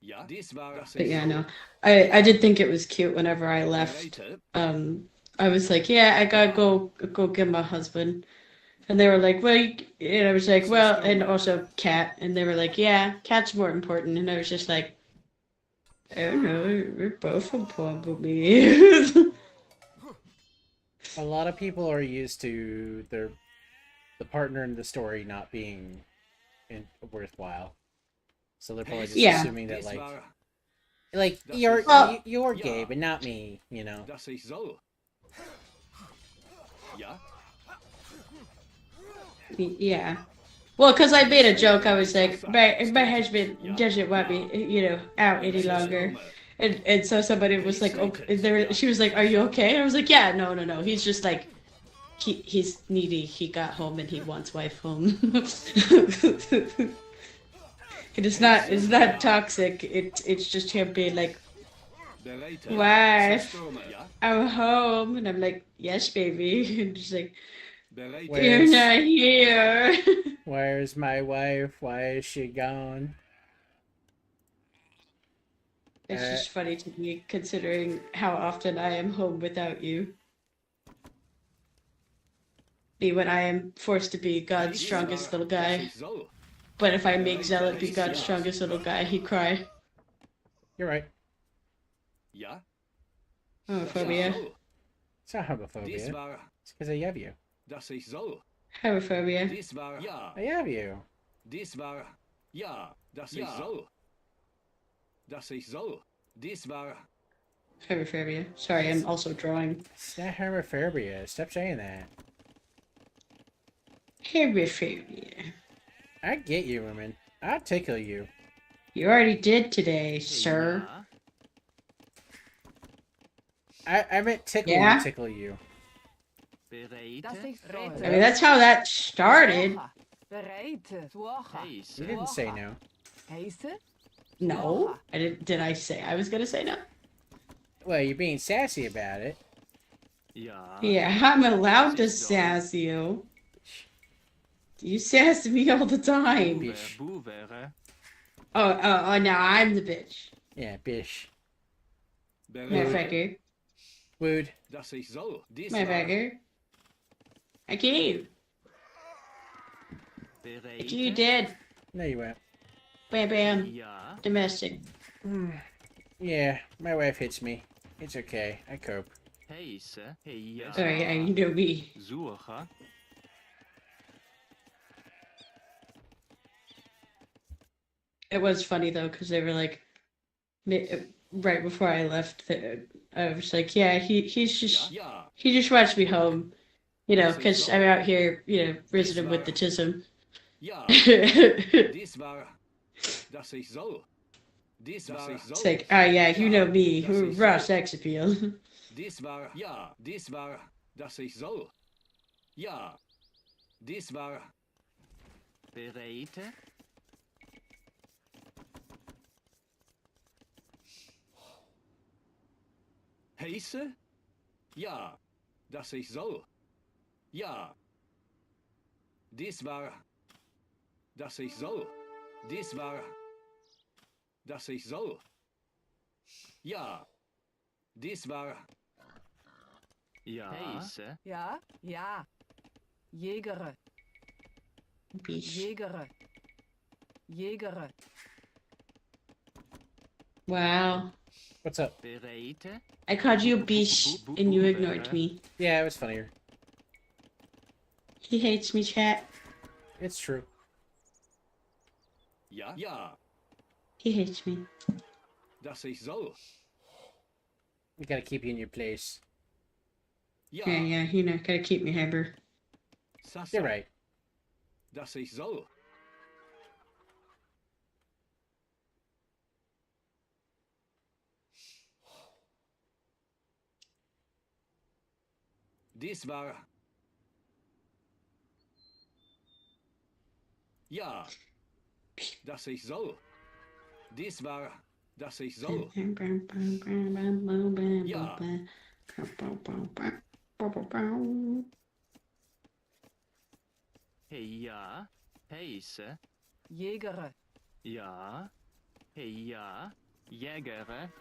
Ja, dies war. dass But ich yeah, soll. no. I did think it was cute whenever I left. Bereitet. I was like, yeah, I gotta go get my husband. And they were like, well, and I was like, well, and also Cat. And they were like, yeah, Cat's more important. And I was just like, I don't know, we're both important to me. A lot of people are used to the partner in the story not being worthwhile, so they're probably just Yeah. assuming that Dies like war. you're Well- you're Yeah. gay, but not me. You know. Dass ich soll. Ja, Yeah. Well, because I made a joke. I was like, my husband doesn't want me, out any longer. And so somebody was like, okay. She was like, are you okay? I was like, yeah, no. He's just like, he's needy. He got home and he wants wife home. It's not toxic. It's just him being like, bereitet. wife, Zerstürme. Ja, I'm home. And I'm like, yes, baby. And she's like, bereitet. Where- you're not here. Where's my wife? Why is she gone? It's just funny to me considering how often I am home without you. Me when I am forced to be God's Dies strongest war, little dass guy. ich soll. But if I make Zealot be God's strongest little guy, he'd cry. You're right. Ja, Homophobia. soll. It's not Dies homophobia. war. It's because I have you. Dass ich soll. Homophobia. Dies war. Ja, I have you. dies war. Ja, dass ich soll. Dass ich soll. Dies war. Homophobia. Sorry, I'm also drawing. It's not homophobia. Stop saying that. Homophobia. I get you, woman. I'll tickle you. You already did today, sir. I meant tickle Yeah? you, tickle you. Bereitet. I mean, that's how that started. You didn't say no. No, I didn't. Did I say I was gonna say no? Well, you're being sassy about it. Ja. Yeah, I'm allowed to sass you. You sass me all the time. Bish. Bu wäre. Oh, now I'm the bitch. Yeah, bish. Motherfucker. Wood. Dass ich soll. Dies war. Motherfucker. I came. Bereitet. You did. No, you won't. Bam, bam. Ja. Domestic. Yeah, my wife hits me. It's okay. I cope. Heiße. Ja. Sorry, I know me. Suche. It was funny though, because they were like, right before I left, I was like, yeah, he's just Ja, he just wants me home, because I'm out here, visiting with the Chisholm. ja. Yeah, Dies war. Dass ich soll. Dies war It's so. like, oh yeah, you know me, Das ist raw so. sex appeal. Dies war, ja, dies war, dass ich soll. Ja, dies war. Bereit? Heiße? Ja, dass ich soll. Ja. Dies war, dass ich soll. Dies war, dass ich soll. Ja. Dies war. Ja. Heiße? Ja, ja. Jägere, Beesh. Jägere. Jägere. Wow. What's up? Bereit? I called you a beesh and you ignored me. Yeah, it was funnier. He hates me, chat. It's true. Ja. Ja. He hates me. Dass ich soll. We gotta keep you in your place. Ja. Yeah, you know, gotta keep me hyper. Sasa. You're right. Dass ich soll. Dies war. Ja. Dass ich soll. Dies war. Dass ich soll. Ja. Hey, ja. Heiße? Jägere. Ja. Hey, ja. Jägere?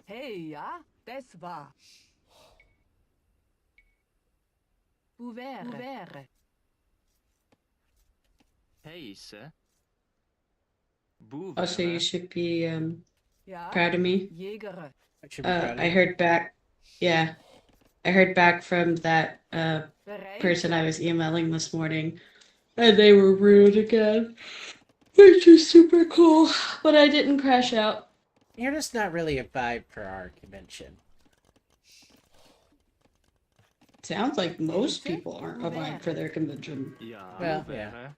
Hey, ja, das war. Ouvert. Ouvert. Heiße? Also, you Bouvere? should be Ja. proud of me. Jägere. I should be proud of I you. heard back. Yeah, I heard back from that Bereit. person I was emailing this morning, and they were rude again, which is super cool. But I didn't crash out. You're just not really a vibe for our convention. Sounds like most people aren't a vibe for their convention. Ja. Well, Bouvere? yeah.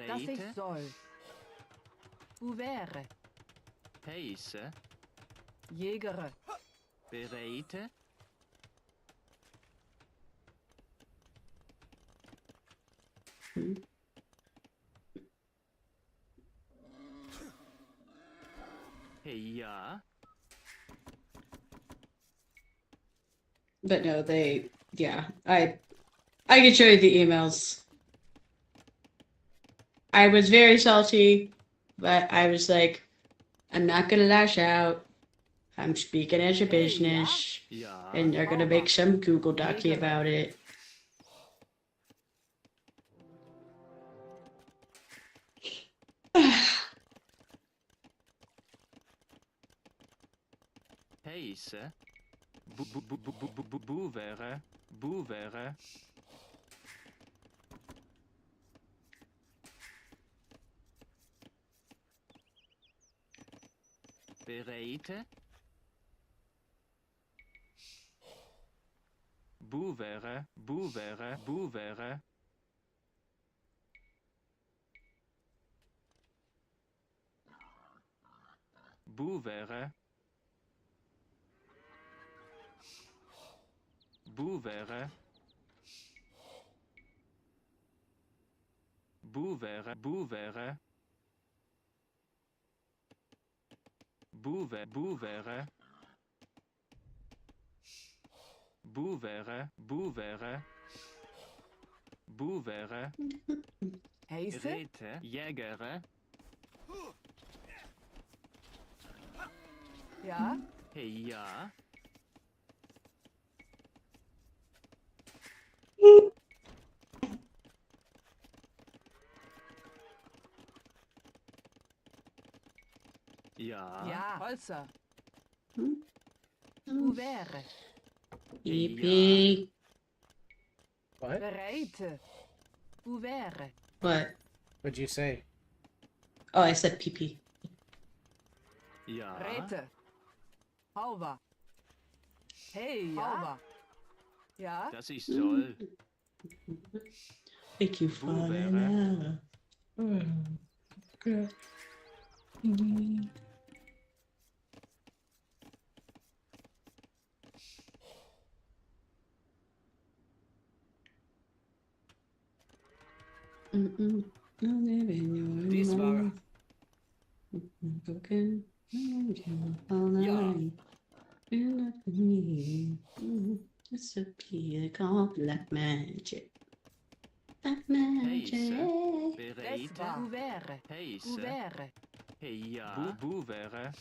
Das ich Bereit? soll. Ouvert. Heiße? Jägere. Bereit? Hey, ja. But no, yeah, I can show you the emails. I was very salty, but I was like, I'm not gonna lash out. I'm speaking as a business, Ja. and they're gonna make some Google docu about it. Heiße? Bouvere? Bouvere? Bereit? Bouvere? Bouvere? Bouvere? Bouvere? Bouvere? Bouvere? Bouvere? Bouvere? Bouvere? Bouvere? Bouvere? Bouvere? Heiße. Rete? Jägere? Ja. Hey, ja. Ja. Ja. Holzer. Hmm? Ouvert. Yippee. What? Bereid. Ouvert. What? What'd you say? Oh, I said pee-pee. Ja. Rete. Halva. Hey, ja. Halva. Ja. Das ich soll. Thank you, Boevere. Father. Dies war. Ja. It's a pea called black magic. Black Heise. magic. Das Bereite. war. Ouvert. Heise. Ouvert. Hey ja. Boevere.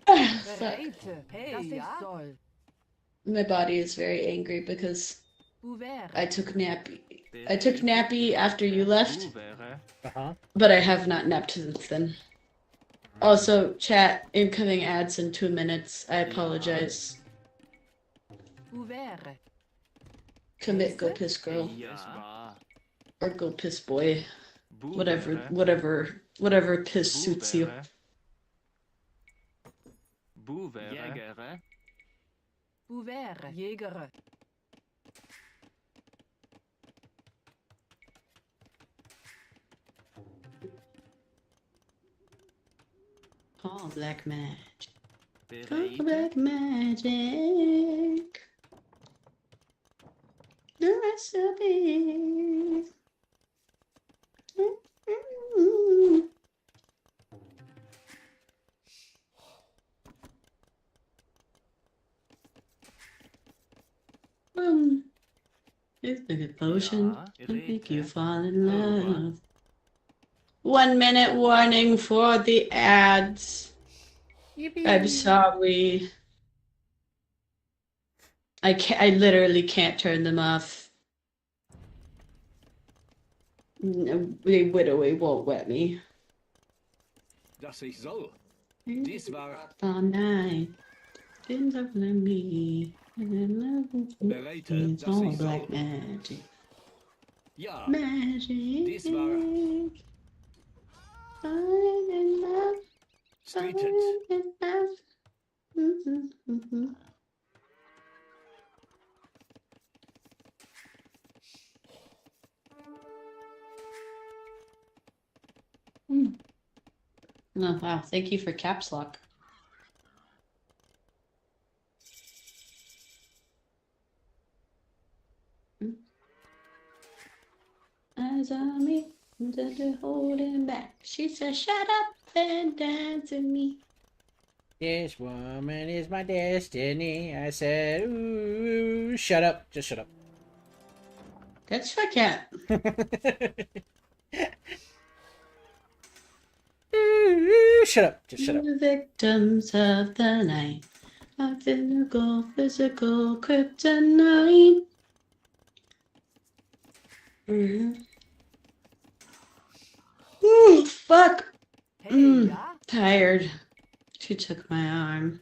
Bereid. Hey, das ja. ich soll. My body is very angry because Ouvert. I took nappy. I took nappy after you left, Boevere. Uh-huh. but I have not napped since then. Also, chat, incoming ads in 2 minutes. I apologize. Ouvert. Commit, go piss girl. Hey ja. Or go piss boy. Boevere. Whatever piss suits you. Boevere. Jägere. Ouvert. Jäger. Call black magic. Call Bereite. black magic. The recipe. It's like a potion Ja, to make you rete. fall in Over. love. 1 minute warning for the ads. I'm sorry. I literally can't turn them off. No, the Widoway won't let me. Dass ich soll. Dies war. All night. Didn't let me. Bereite, It's dass all ich black soll. magic. Ja. Magic. Dies war. Falling in love. Street Falling it. in love. Oh, wow. Thank you for caps lock. Eyes on me, they're holding back. She said, "Shut up and dance with me." This woman is my destiny. I said, ooh, shut up. Just shut up. That's for cat. Ooh, shut up. Just shut up. The victims of the night. Of physical kryptonite. Ooh, fuck. Hey, ja. Tired. She took my arm.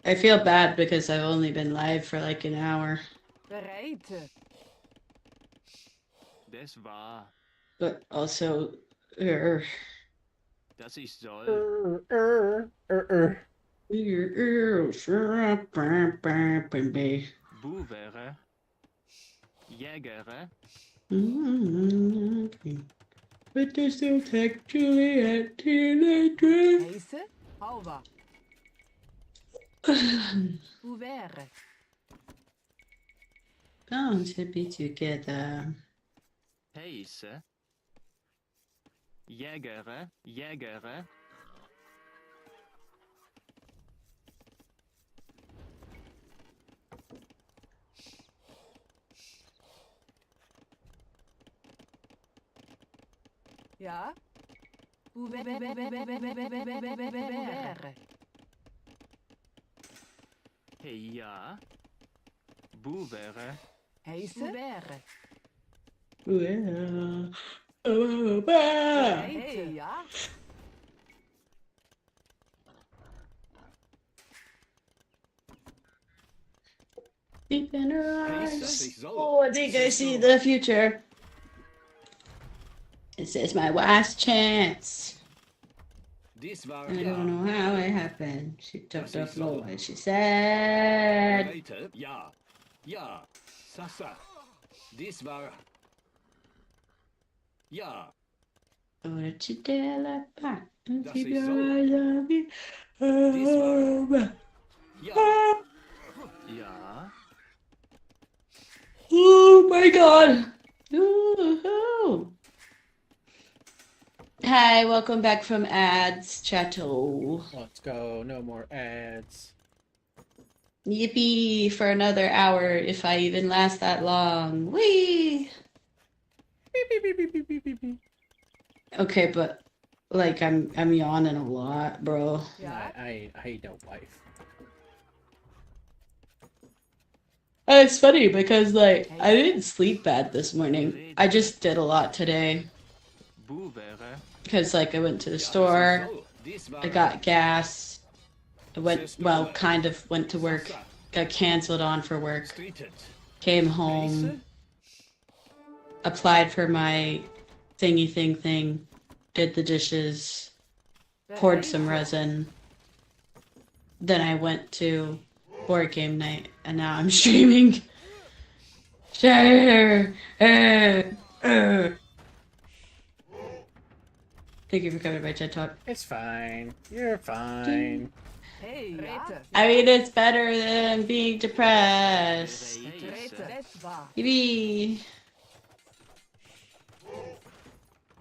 I feel bad because I've only been live for like an hour. Bereid. Das war. But also, Das ich soll. Boevere. Jägere. But they're still textually at teenager. Heise. Halva. Ouvert. Bound to be together. Heise. Jägere. Jägere. Ja. Ouvert. Hey ja. Boevere. Heise. Ouvert. Well, Hey, ja. deep in her Hey, eyes. das ist so. Oh, I think I see the future. This is my last chance. Dies war I ja. don't know how it happened. She took the ist so. floor and she said, Bereit? Ja. Ja. Sasa. Dies war. Ja. oh, did you dare like that? And Das keep ist your so. eyes on me. Dies war. Ja. Ja. Oh my god. Ooh. Hi, welcome back from ads, Chateau. Let's go. No more ads. Yippee for another hour if I even last that long. Whee! Beep, beep, beep, beep, beep, beep, beep, beep. Okay, but like I'm yawning a lot, bro. Ja. I don't wife. It's funny because like I didn't sleep bad this morning. I just did a lot today Bu wäre. because like I went to the Ja, das ist store, so. Dies war. I got gas, I went kind of went to work, got canceled on for work, Streetet. came home, applied for my thingy thing, did the dishes, poured some resin. Then I went to board game night, and now I'm streaming. Thank you for coming to my TED Talk. It's fine. You're fine. Hey, ja. I mean, it's better than being depressed. Das war. Yippee.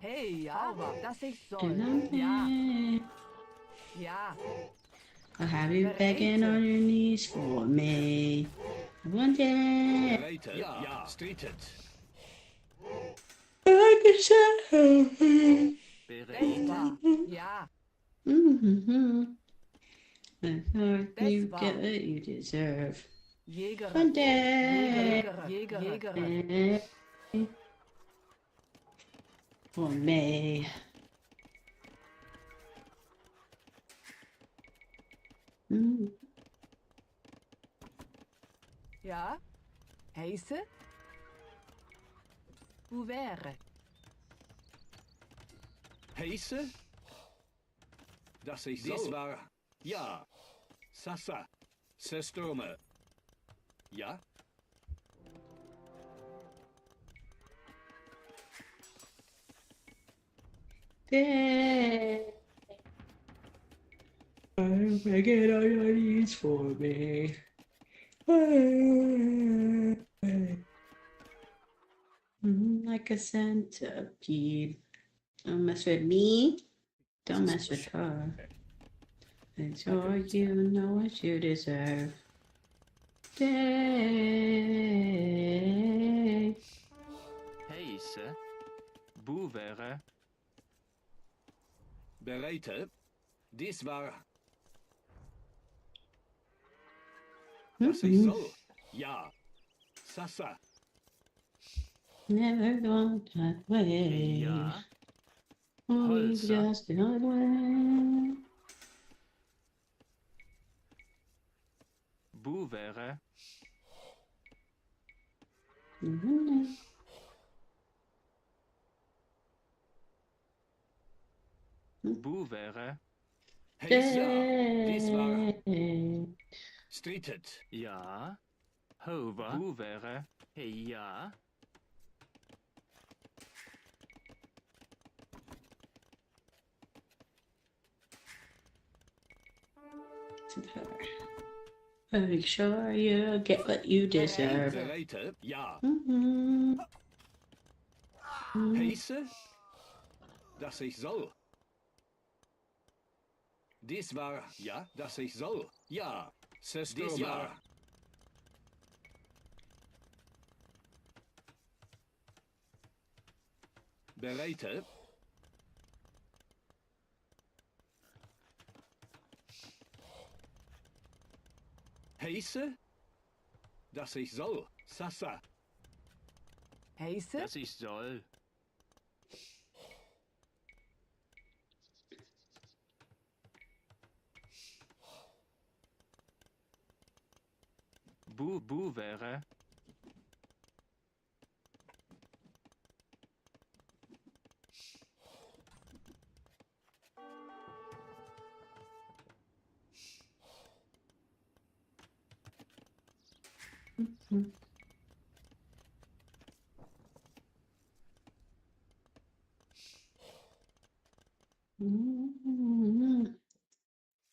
Hey, ja. Das ich soll. Ja. Ja. I'll have you begging on your knees for me. One day. Bereit? Ja. Streetet. Das war. Ja. Mm-hmm. You Das war. get what you deserve. Jäger. One day. Jäger. For me. Mm. Ja. Heiße. Hoe wäre? Heiße? Das ist so. Dies war. Ja. Sasa. Sestrome. Ja? Yeah. I'm begging on your knees for me. Like a centipede. Don't mess with me. Don't mess with her. Make sure you know what you deserve. Day. Heiße. Bu wäre. Bereit? Dies war. Das ist so. Ja. Sasa. Never gone that way. Ja. Only Holzer. just the other way. Bu wäre. Bu wäre. Heiße. Dies war. Streetet. Ja. Hover. Bu wäre. Hey, ja. Make sure you get what you deserve. Bereit? Ja. Mhm. Heiße? Dass ich soll. Dies war. Ja, dass ich soll. Ja. Dies war. Bereit? Heiße? Dass ich soll. Sasa. Heiße? dass ich soll. Bu wäre.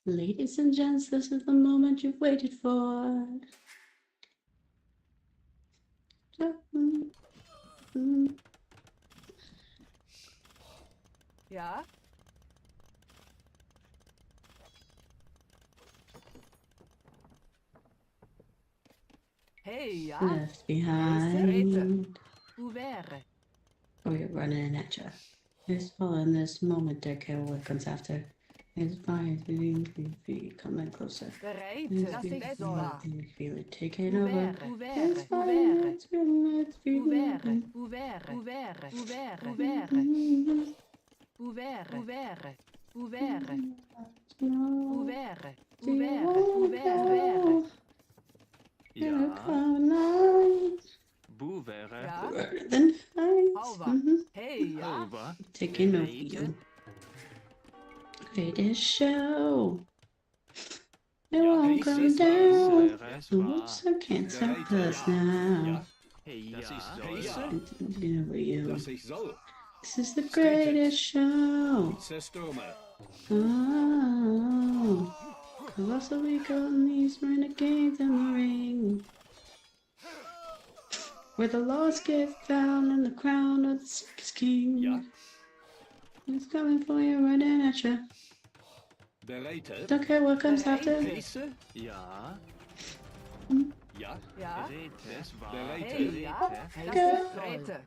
Ladies and gents, this is the moment you've waited for. Ja? Hey, ja? Left behind. Hoe wäre? Oh, you're running at you. It's all in this moment, don't care what comes after. It's fine, coming closer. Bereit, It's dass ich feel soll. feel it taking Hoe over. wäre? Hoe wäre? It's Hoe fine, wäre? it's feeling, it's Hoe wäre? feeling. Hoe wäre? Hoe wäre? Hoe wäre? Hoe wäre? Hoe wäre? Hoe wäre? Hoe wäre? Hoe wäre? Hoe wäre? Hoe wäre? Ja. Bu wäre. Ja? Then fight. Hauwa. Hey, ja? Over. Taking over you. Greatest show. It won't come down. The wolves can't stop us now. Hey, dass ich ja. soll. Taking over you. Dass ich soll. This is the greatest show. Zerstürme. Oh, colossally golden these renegades in the ring. Where the lost get found and the crown of the sickest king. Ja. It's coming for you, running at you. Bereitet. Don't care what comes after. Heiße. Ja. Ja. Ja? Das war. Bereitet. Hey, ja? Das Go. ist Rete.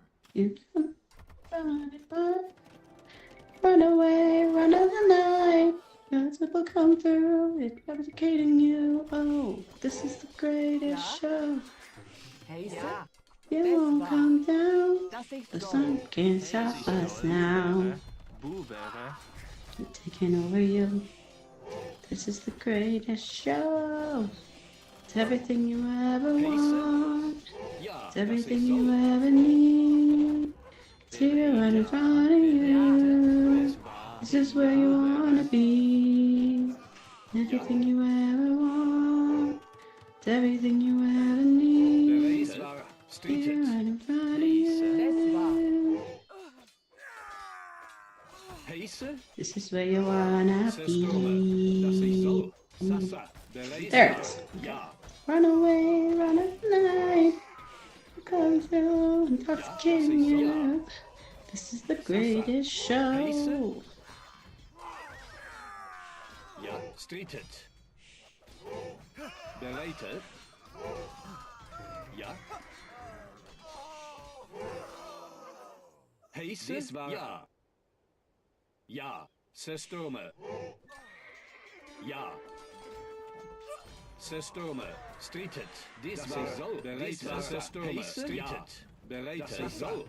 Run away, run of the night. God's will come through, it's replicating you. Oh, this is the greatest show. Heiße? Ja? You Das won't war. come down. Dass ich The soll. sun can't stop us now. Bu wäre. We're taking over you. This is the greatest show. It's everything you ever want. Ja. It's everything you ever need. It's here right in front of you. Das war. This is where you wanna be. Everything you ever want. It's everything you ever need. Bereitet. War. Here Streitet. right in front of Das war. you. Heiße. This is where you wanna Zerstürme. Dass ich soll. be. Sasa. Bereitet. There it is. Ja. Run away, run at night. Come through, intoxicating you. This is the greatest show. Ja. Streitet. Bereitet. Ja. Heiße. Dies war. Ja. Ja. Zerstürme. Ja. Zerstürme. Streitet. Dies war. Soll. Bereitet. Zerstürme. Streitet. Bereitet. Soll.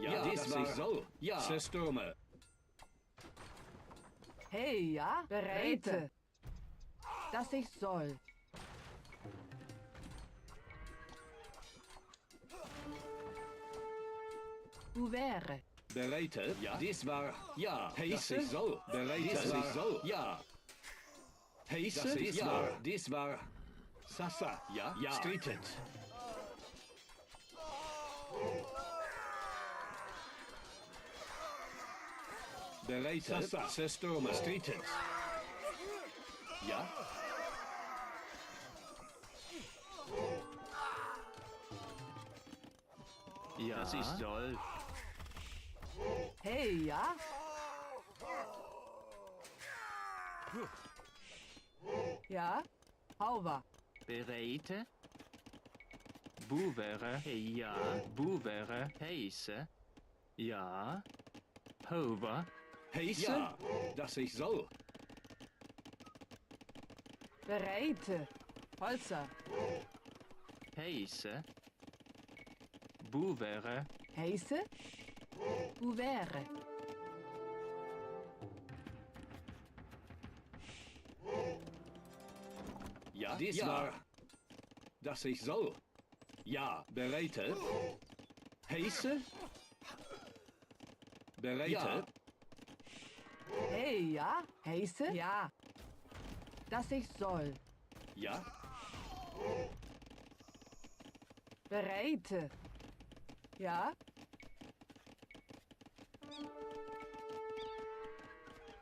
Ja, dies war. Soll. Ja. Zerstürme. Hey, ja? Bereit. Dass ich soll. Hoe wäre? Bereitet. Ja. Dies war. Ja. Heiße. Soll. Bereitet. Dies war. Soll. Ja. Heiße. Dies war. Dies war. Sasa. Ja. Ja. Streitet. Bereitet. Sasa. Zerstürme. Streitet. Ja. Ja. Das ich soll. Hey, ja? Ja? Hauwa. Bereit. Bu wäre. Hey, ja. Bu wäre. Heiße. Ja. Over. Heiße. Ja. Dass ich soll. Bereite. Holzer. Heise. Bouvere. Heiße. Ouvert. Ja, dies war, dass ich soll. Ja, bereite. Heiße. Bereite. Ja. Hey, ja? Heiße? Ja. Dass ich soll. Ja. Bereite. Ja?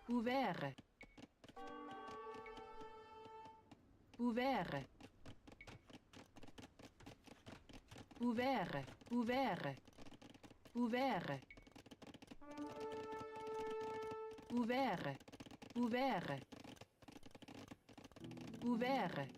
Ouvert. Ouvert. Ouvert. Ouvert. Ouvert. Ouvert. Ouvert. Ouvert.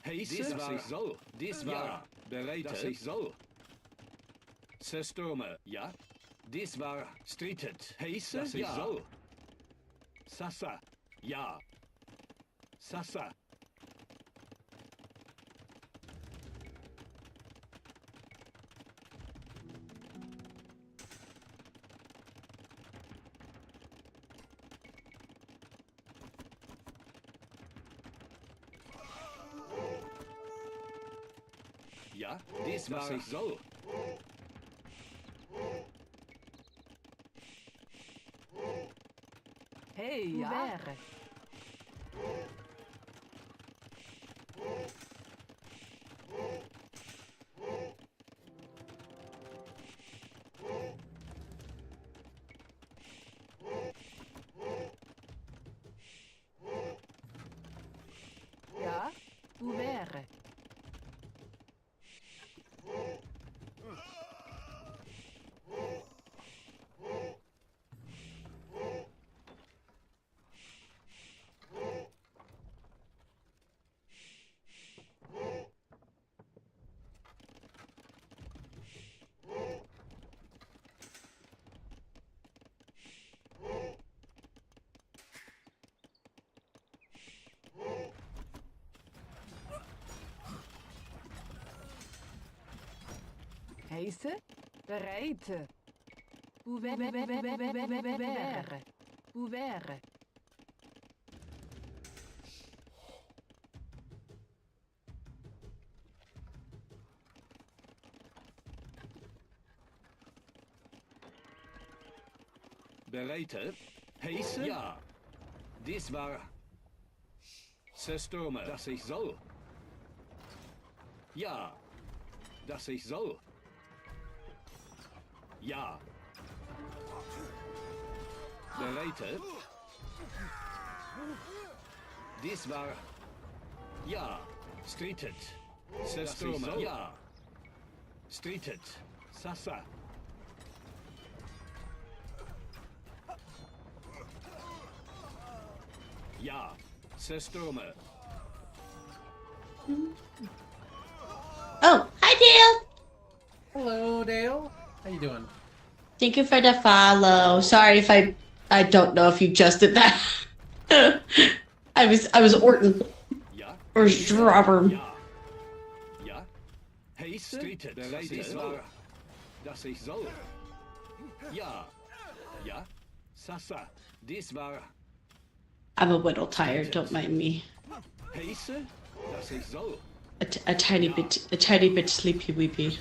Heiße, dass ich soll. Dies war, ja, bereite. Dass ich soll. Zerstürme, ja. Dies war, streitet. Heiße, dass ich soll. Sasa, ja. Sasa. Ja, dies war, was ich soll. Hey, ja? Ouvert. Ja? Ouvert. Heiße? Bereite. Ouvert. Ouvert. Ouvert. Bereite. Heiße, ja. Dies war, zerstürme, dass ich soll. Ja, dass ich soll. Ja. Bereite. Dies war, ja, streitet. Zerstürme, ja. Streitet. Sasa. Ja, zerstürme. Oh, hi Dale. Hello, Dale. How you doing? Thank you for the follow. Sorry if I don't know if you just did that. I was Orton. Ja. Or Robert. Ja. Ja. Heiße, dies war, dass ich soll. Ja. Ja. Sasa, dies war. I'm a little tired, don't mind me. Heiße, dass ich soll. A tiny bit sleepy weepy.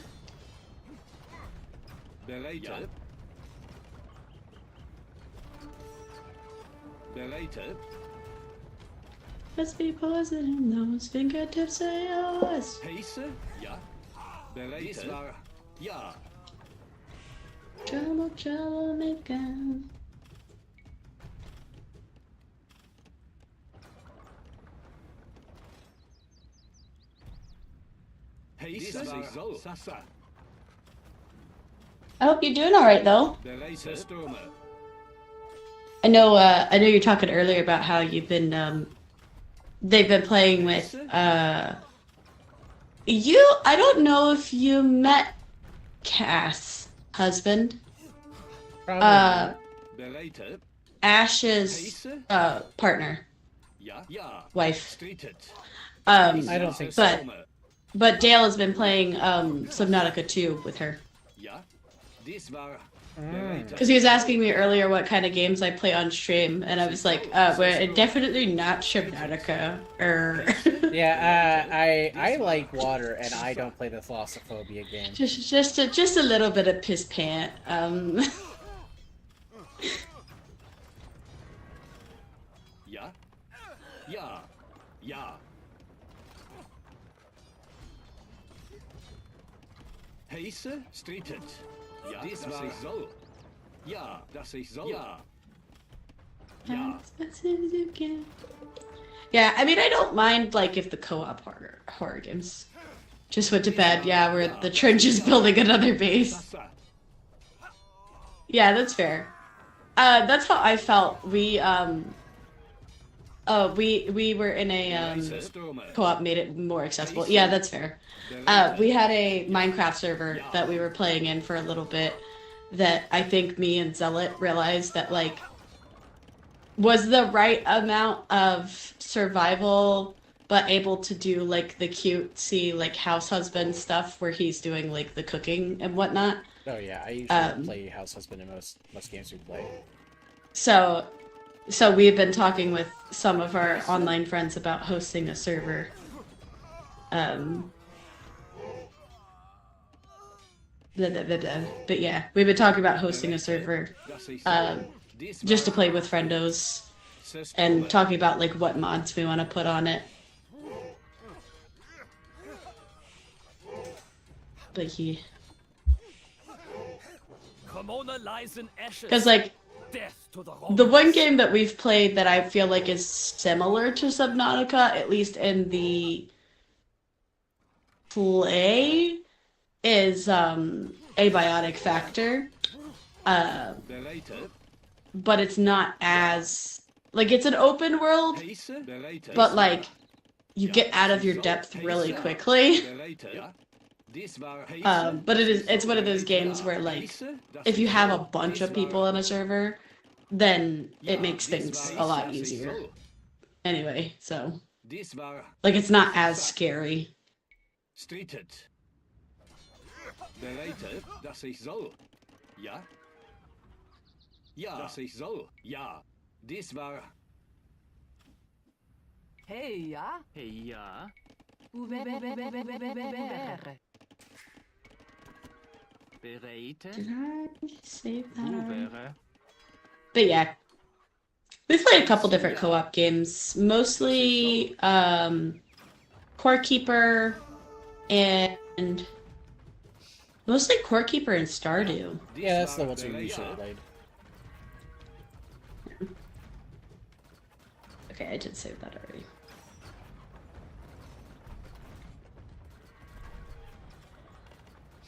Bereite. Ja. Bereite. Let's be poison those fingertips of yours. Heiße, ja. Bereite. Dies war, ja. Troublemaker. Heiße, dass ich soll. Sasa. I hope you're doing all right though. Bereite. Stürme. I know you're talking earlier about how you've been they've been playing with you. I don't know if you met Cass' husband. Probably Uh, not. Bereiter. Ash's partner, Ja, ja. wife. Stritet. I don't think so. But Dale has been playing Subnautica 2 with her. Ja. Dies war Because he was asking me earlier what kind of games I play on stream, and I was like, we're definitely not Subnautica. Yeah, I like water, and I don't play the Thalassophobia game. just a little bit of piss pant. Ja. Ja. Ja. Heise stritet. Ja, das ich soll. Ja, das ich soll. Ja. Ja. Yeah, I mean, I don't mind like if the co-op horror games just went to bed. Yeah, we're the trenches building another base. Sasa. Yeah, that's fair. That's how I felt. We were in a co-op, made it more accessible. Yeah, that's fair. We had a Minecraft server that we were playing in for a little bit that I think me and Zealot realized that like was the right amount of survival, but able to do like the cutesy like house husband stuff where he's doing like the cooking and whatnot. Oh yeah, I usually play House Husband in most games we play. So we've been talking with some of our online friends about hosting a server. But yeah, we've been talking about hosting a server just to play with friendos and talking about like what mods we want to put on it. But yeah. Because like the one game that we've played that I feel like is similar to Subnautica, at least in the play, is Abiotic Factor. But it's not as like it's an open world, but like you get out of your depth really quickly. But it's one of those games where like if you have a bunch of people in a server, then it makes things a lot easier. Anyway, so like it's not as scary. Stritet. Bereiter, dass ich soll. Ja? Ja, dass ich soll. Ja. Dies war Hey, ja? Hey, ja. Ouvert. Bereite. Did I save that already? Ouvert. But yeah, we've played a couple different co-op games, mostly Core Keeper and mostly Core Keeper and Stardew. Yeah, that's the ones we usually played. Okay, I did save that already.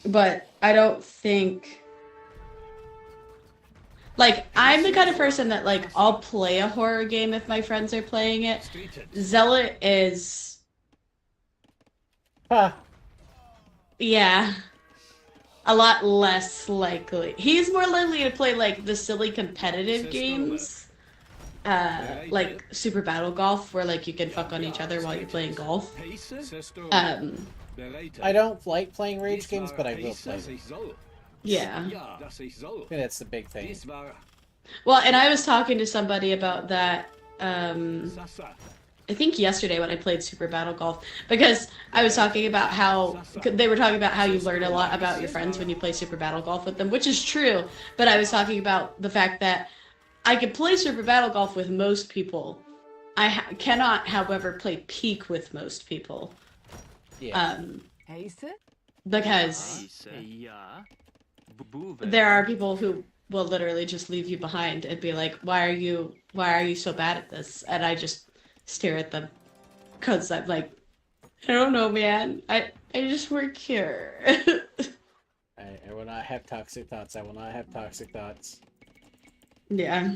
But I don't think... Like, I'm the kind of person that, like, I'll play a horror game if my friends are playing it. Zealot is... Huh. Yeah. A lot less likely. He's more likely to play, like, the silly competitive games. Like Super Battle Golf, where, like, you can fuck on each other while you're playing golf. I don't like playing rage games, but I will play them. Yeah. I think that's the big thing. Well, and I was talking to somebody about that, I think yesterday when I played Super Battle Golf, because I was talking about how, they were talking about how you learn a lot about your friends when you play Super Battle Golf with them, which is true, but I was talking about the fact that I could play Super Battle Golf with most people. I cannot, however, play Peak with most people. Yeah. Because Ja. there are people who will literally just leave you behind and be like, why are you so bad at this? And I just stare at them because I'm like, I don't know, man. I just work here. I will not have toxic thoughts. I will not have toxic thoughts. Yeah.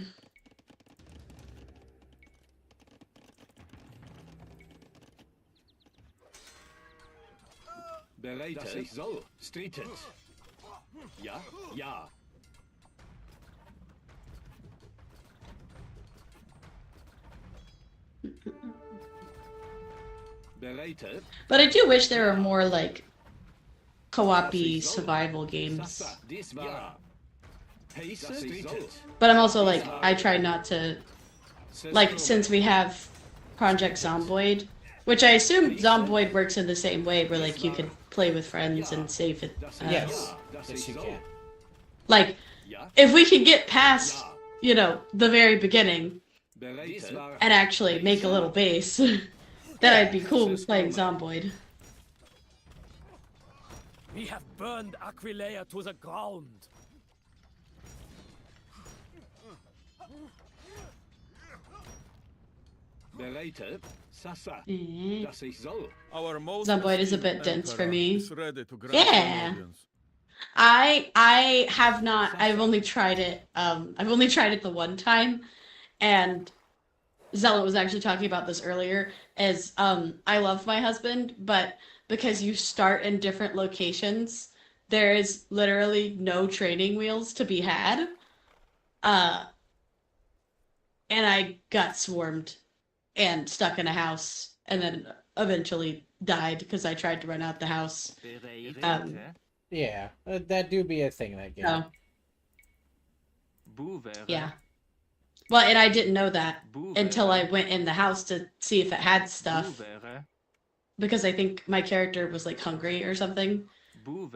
Bereiter. Das ich soll. Streetet. Ja, ja. Bereiter. But I do wish there were more like co-op-y survival games. Sasa. Dies war. Heiße. Streetet. But I'm also like, I try not to, like, since we have Project Zomboid, which I assume Zomboid works in the same way, where like you could play with friends and save it. Yes. Yes, you can. Like, if we could get past, you know, the very beginning and actually make a little base, then I'd be cool with playing Zomboid. We have burned Aquileia to the ground. Bereiter. Sasa. Mhm. Das ich soll. Our most Zomboid is a bit esteemed dense for emperor me. is ready to grant Yeah. an audience. I have not. I've only tried it. I've only tried it the one time, and Zealot was actually talking about this earlier. As I love my husband, but because you start in different locations, there is literally no training wheels to be had. And I got swarmed and stuck in a house, and then eventually died because I tried to run out the house. Yeah, that do be a thing in that game. So yeah. Well, and I didn't know that until I went in the house to see if it had stuff, because I think my character was like hungry or something. And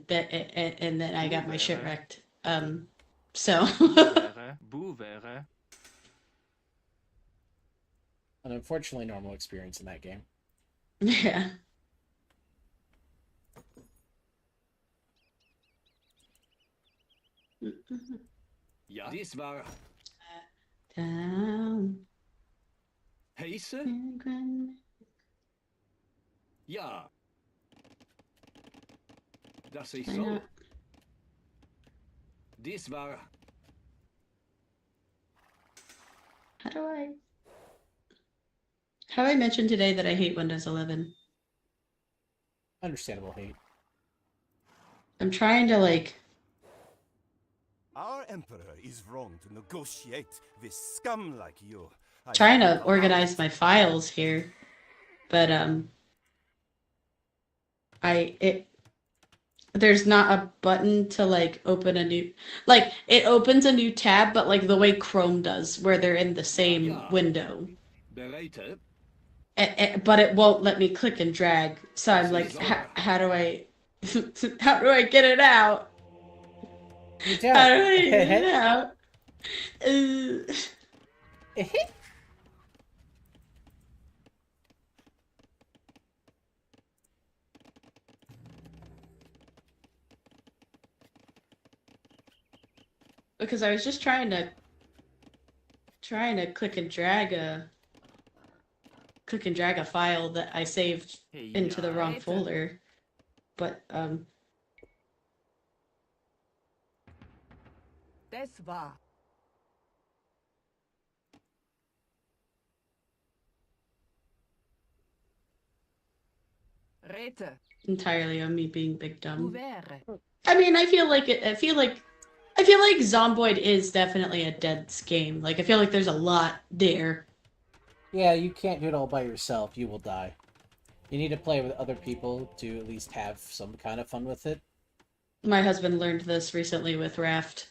then I got my shit wrecked. So An unfortunately normal experience in that game. yeah. Ja. Dies war. Down. Heiße. Ja. Das ich soll. Dies war. How do I mention today that I hate Windows 11? Understandable hate. I'm trying to like. Our emperor is wrong to negotiate with scum like you. Trying to organize my files here, but there's not a button to like open a new, like it opens a new tab, but like the way Chrome does, where they're in the same window. But it won't let me click and drag, so I'm like, how do I, how do I get it out? You don't. How do I get it out? Because I was just trying to click and drag a file that I saved into the wrong folder, but Das war. Rete. entirely on me being big dumb. Ouvert. I mean, I feel like Zomboid is definitely a dense game. Like, I feel like there's a lot there. Yeah, you can't do it all by yourself. You will die. You need to play with other people to at least have some kind of fun with it. My husband learned this recently with Raft.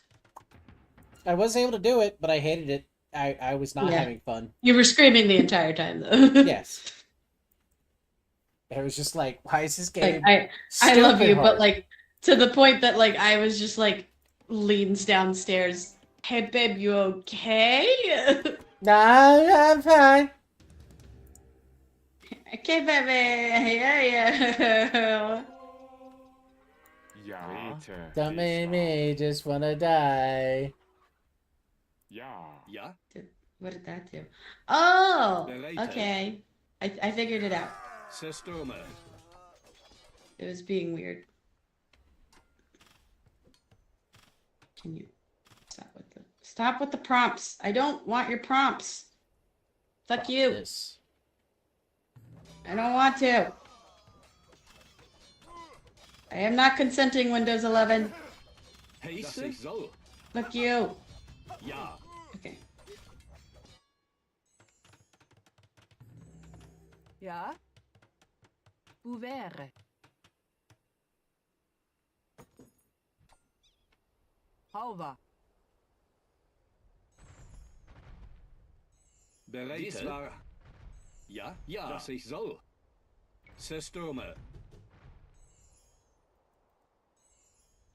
I was able to do it, but I hated it. I was not having fun. You were screaming the entire time, though. Yes. It was just like, why is this game I love you, hard? but like to the point that like I was just like leans downstairs. Hey babe, you okay? No, I'm fine. Okay, baby. Yeah. Ja. Don't make me just wanna die. Ja. Ja. What did that do? Oh, Later. okay. I figured it out. System. It was being weird. Can you stop with the prompts? I don't want your prompts. Fuck you. This. I don't want to. I am not consenting, Windows 11. Das ich soll. Look you. Ja. Okay. Ja? Ouvert. Hauber. Bereit. Dies war. Ja, ja. Das ich soll. Systeme.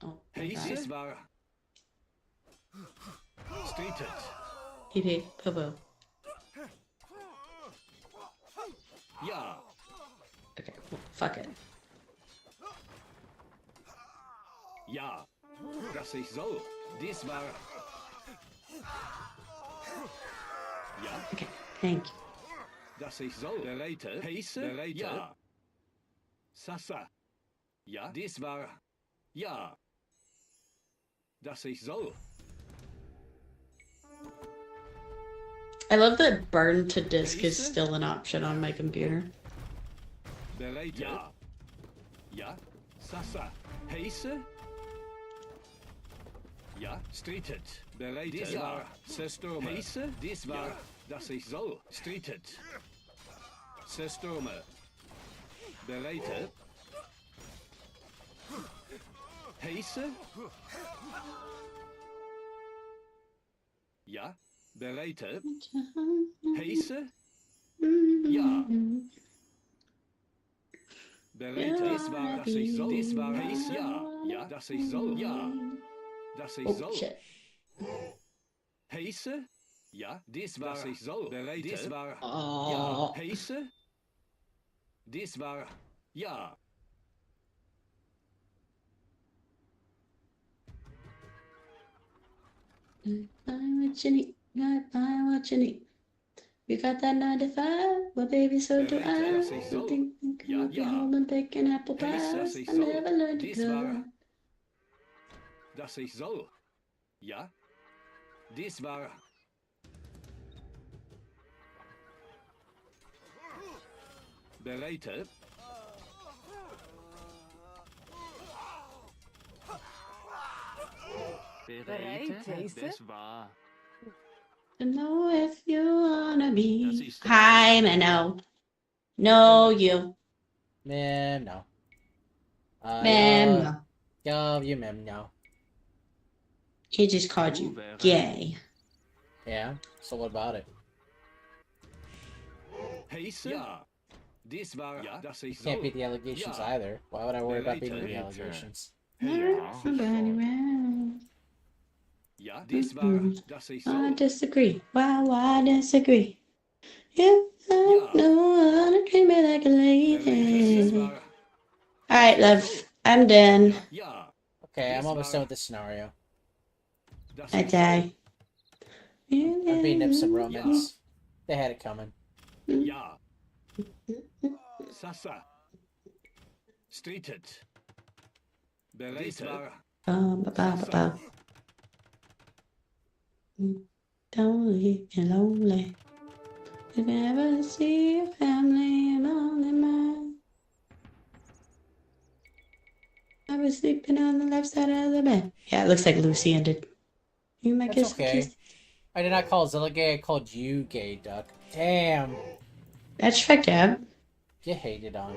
Oh, my Heise. God. Dies war. Streetet. Pee poo. Ja. Okay, well, fuck it. Ja. Das ich soll. Dies war. Ja. Okay, thank you. Das ich soll. Bereite. Heise. Bereite. Ja. Sasa. Ja. Dies war. Ja. Das ich soll. I love that burn to disk is still an option on my computer. Bereite. Ja. Ja. Sasa. Heise. Ja. Streetet. Bereite. Dies war. Systeme. Heise. Dies war. Ja. Das ich soll. Streetet. Systeme. Bereite. Heise. Ja. Bereite. Heise. Ja. Bereite. Dies war. Das ich soll. Dies war. Heise. Ja. Ja. Das ich soll. Ja. Das ich Oh soll. shit. Heise. Ja. Dies war. Das ich soll. Bereite. Dies war. Oh. Ja. Heise. Dies war. Ja. Buy what you need, buy what you need. You got that 9 to 5? Well, baby, so do I. Nothing can be home and picking apple pies. I never learned to Dies war. cook. Das ich soll. Ja. Dies war. Bereite. Bereite. Das war. To know if you wanna Das be. ist Hi, Menno. No, you. Mem, no. Mem. Yo, you mem, no. He just called you gay. Yeah, so what about it? Heise. Ja. Dies war. Ja. Das ich Can't soll. beat the allegations Ja. either. Why would I worry about beating the Bereite. allegations? Nobody around. Ja. Dies war. Das ich I soll. disagree. Wow, I disagree. You don't know how to treat me like a Dies lady. war. Alright, love. I'm done. Ja. Okay, I'm almost done with this scenario. Das I ich soll. die. I'm beating up some Romans. They had it coming. Ja. Sasa. Streetet. Bereite. Ba. Don't leave me lonely. You never see your family, I'm only mine. I was sleeping on the left side of the bed. Yeah, it looks like Lucy ended. You might That's okay. I did not call Zilla gay, I called you gay, Duck. Damn. That's fucked up. You hated on.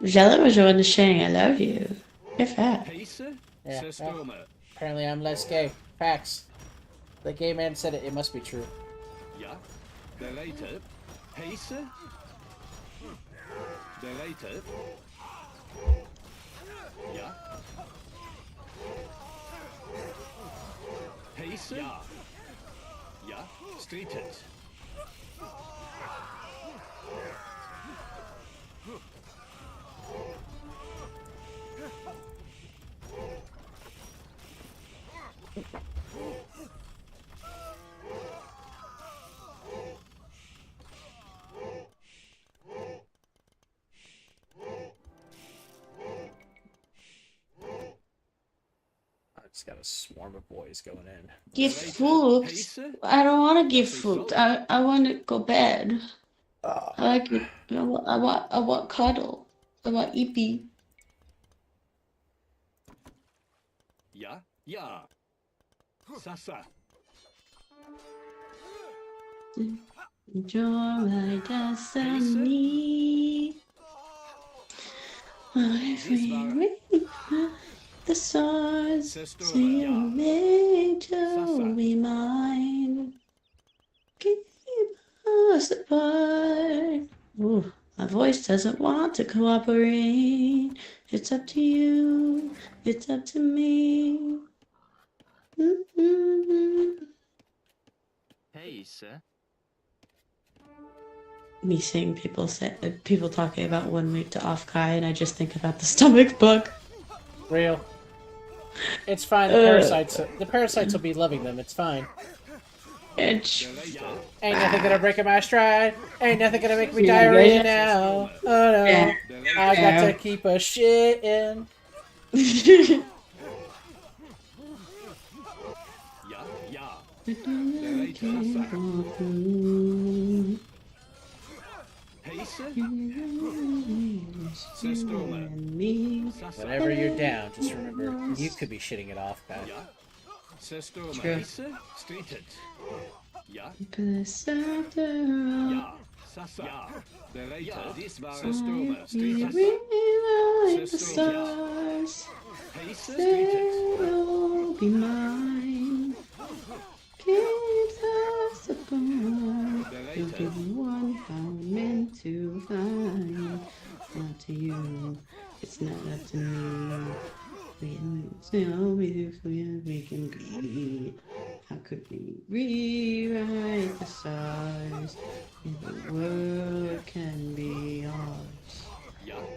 Zella was the one that's saying I love you. You're fat. Heise. Yeah, Systeme. apparently I'm less gay. Facts. The gay man said it, it must be true. Ja. Bereite. Heise. Bereite. Ja. Heise. Ja. Ja. Streetet. I just got a swarm of boys going in. Give food. I don't want to give food. I want to go bed. I like it. I want cuddle. I want eepee. Ja, ja. Sasa. Enjoy my destiny. What if we read the stars? So you're made to be mine. Keep us apart. Ooh, my voice doesn't want to cooperate. It's up to you. It's up to me. Heise. Me seeing people talking about 1 week to off Kai, and I just think about the stomach bug. Real. It's fine. The parasites will be loving them. It's fine. Edge. Ain't nothing gonna break my stride. Ain't nothing gonna make me diarrhea now. Oh no. Yeah. I got to keep a shit in. Ja, ja. Whenever you're down, just remember, you could be shitting it off, Pat. True. Ja. Ja. Sasa. Ja. Bereiter. This war We Streeted. rewrite the stars. Heise. They'll be mine. Keep us apart. You'll be the one I'm meant to find. Not to you. It's not up to me. We can be. How could we rewrite the stars? If the world can be ours.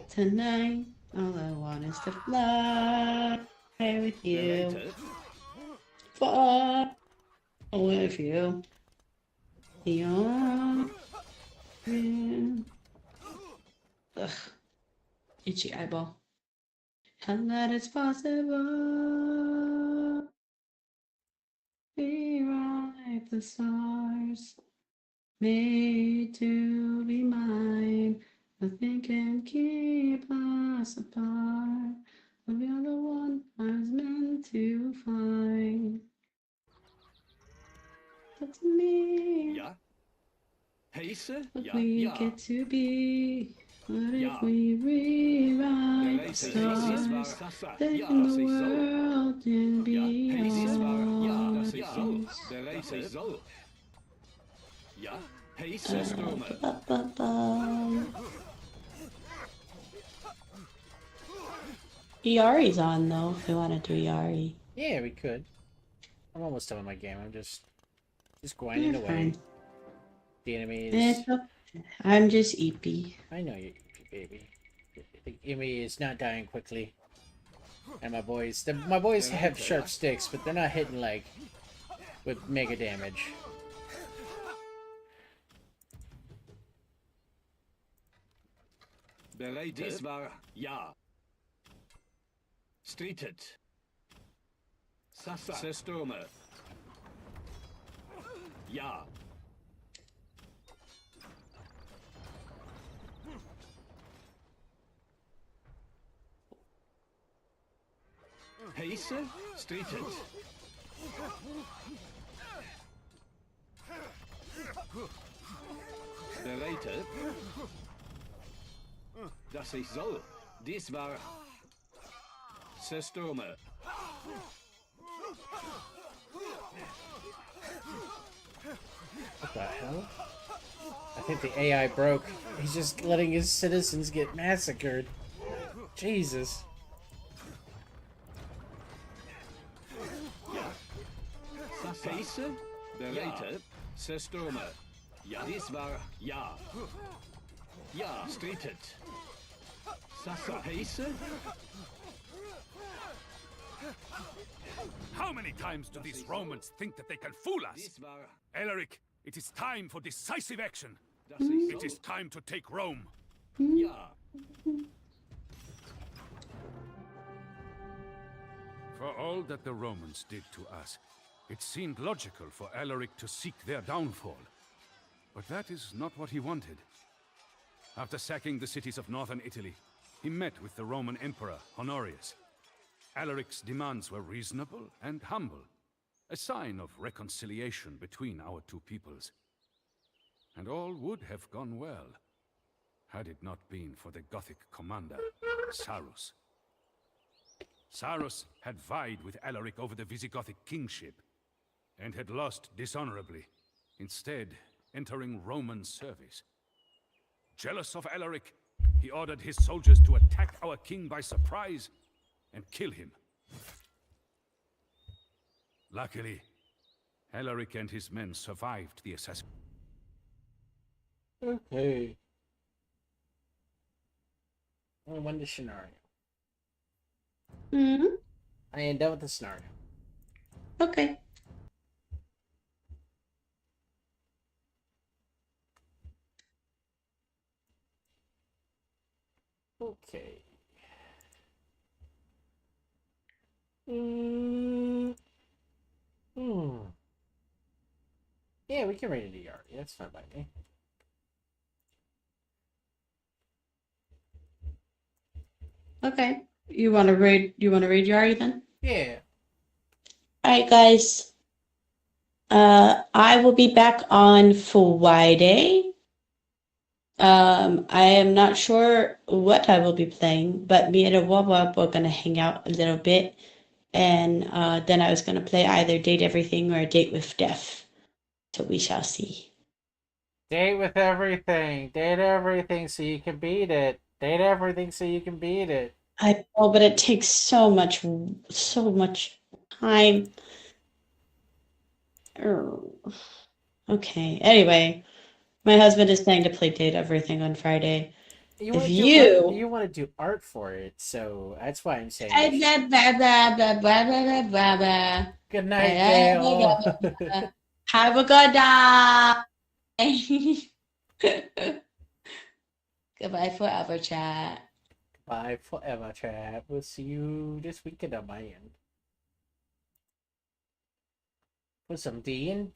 Tonight, all I want is to fly with you. Far away with you. Yeah. Ugh. Itchy eyeball. And that it's possible. Rewrite the stars. Made to be mine. Nothing can keep us apart. But you're the one I was meant to find. That's me. Ja. Heise. What Ja, we ja. get to be. What Ja. if we rewrite the stars? Then the world can be ours. Ja. Heise. Stürmer. Yari's on though, if we want to do Yari. Yeah, we could. I'm almost done with my game. I'm just grinding away. Fine. The enemies. I'm just eepy. I know you're eepy, baby. The enemy is not dying quickly. And my boys, have sharp sticks, but they're not hitting like with mega damage. Bereitet. Dies war ja. Streeted. Sasa. Stürmer. Ja. Heise. Streeted. Bereitet. Dass ich soll. Dies war Stürmer. What the hell? I think the AI broke. He's just letting his citizens get massacred. Jesus. Heise. Bereitet. Stürmer. Ja. Dies war ja. Ja. Streeted. Sasa. Heise. How many times do these Romans think that they can fool us? Dies war Alaric, it is time for decisive action. dass ich It is time to take Rome. Ja. For all that the Romans did to us, it seemed logical for Alaric to seek their downfall. But that is not what he wanted. After sacking the cities of northern Italy, he met with the Roman Emperor Honorius. Alaric's demands were reasonable and humble, a sign of reconciliation between our two peoples. And all would have gone well, had it not been for the Gothic commander, Sarus. Sarus had vied with Alaric over the Visigothic kingship, and had lost dishonorably, instead entering Roman service. Jealous of Alaric, he ordered his soldiers to attack our king by surprise and kill him. Luckily, Alaric and his men survived the assassination. Okay. Only one scenario. Hmm. I am done with the scenario. Okay. Okay. Hmm. Yeah, we can raid it ER. Yeah, that's fine by me. Okay. You want to read Yari then? Yeah. All right, guys. I will be back on Friday. I am not sure what I will be playing, but me and Wawa are gonna hang out a little bit, and then I was gonna play either Date Everything or Date with Death. So we shall see. Date with everything. Date everything so you can beat it. Date everything so you can beat it. I know, but it takes so much time. Okay. Anyway, my husband is saying to play Date Everything on Friday. You If want to you do you want to do art for it, so that's why I'm saying. Good night, Gail. Have a good night. Goodbye forever, chat. Bye forever, chat. We'll see you this weekend on my end for some D&D.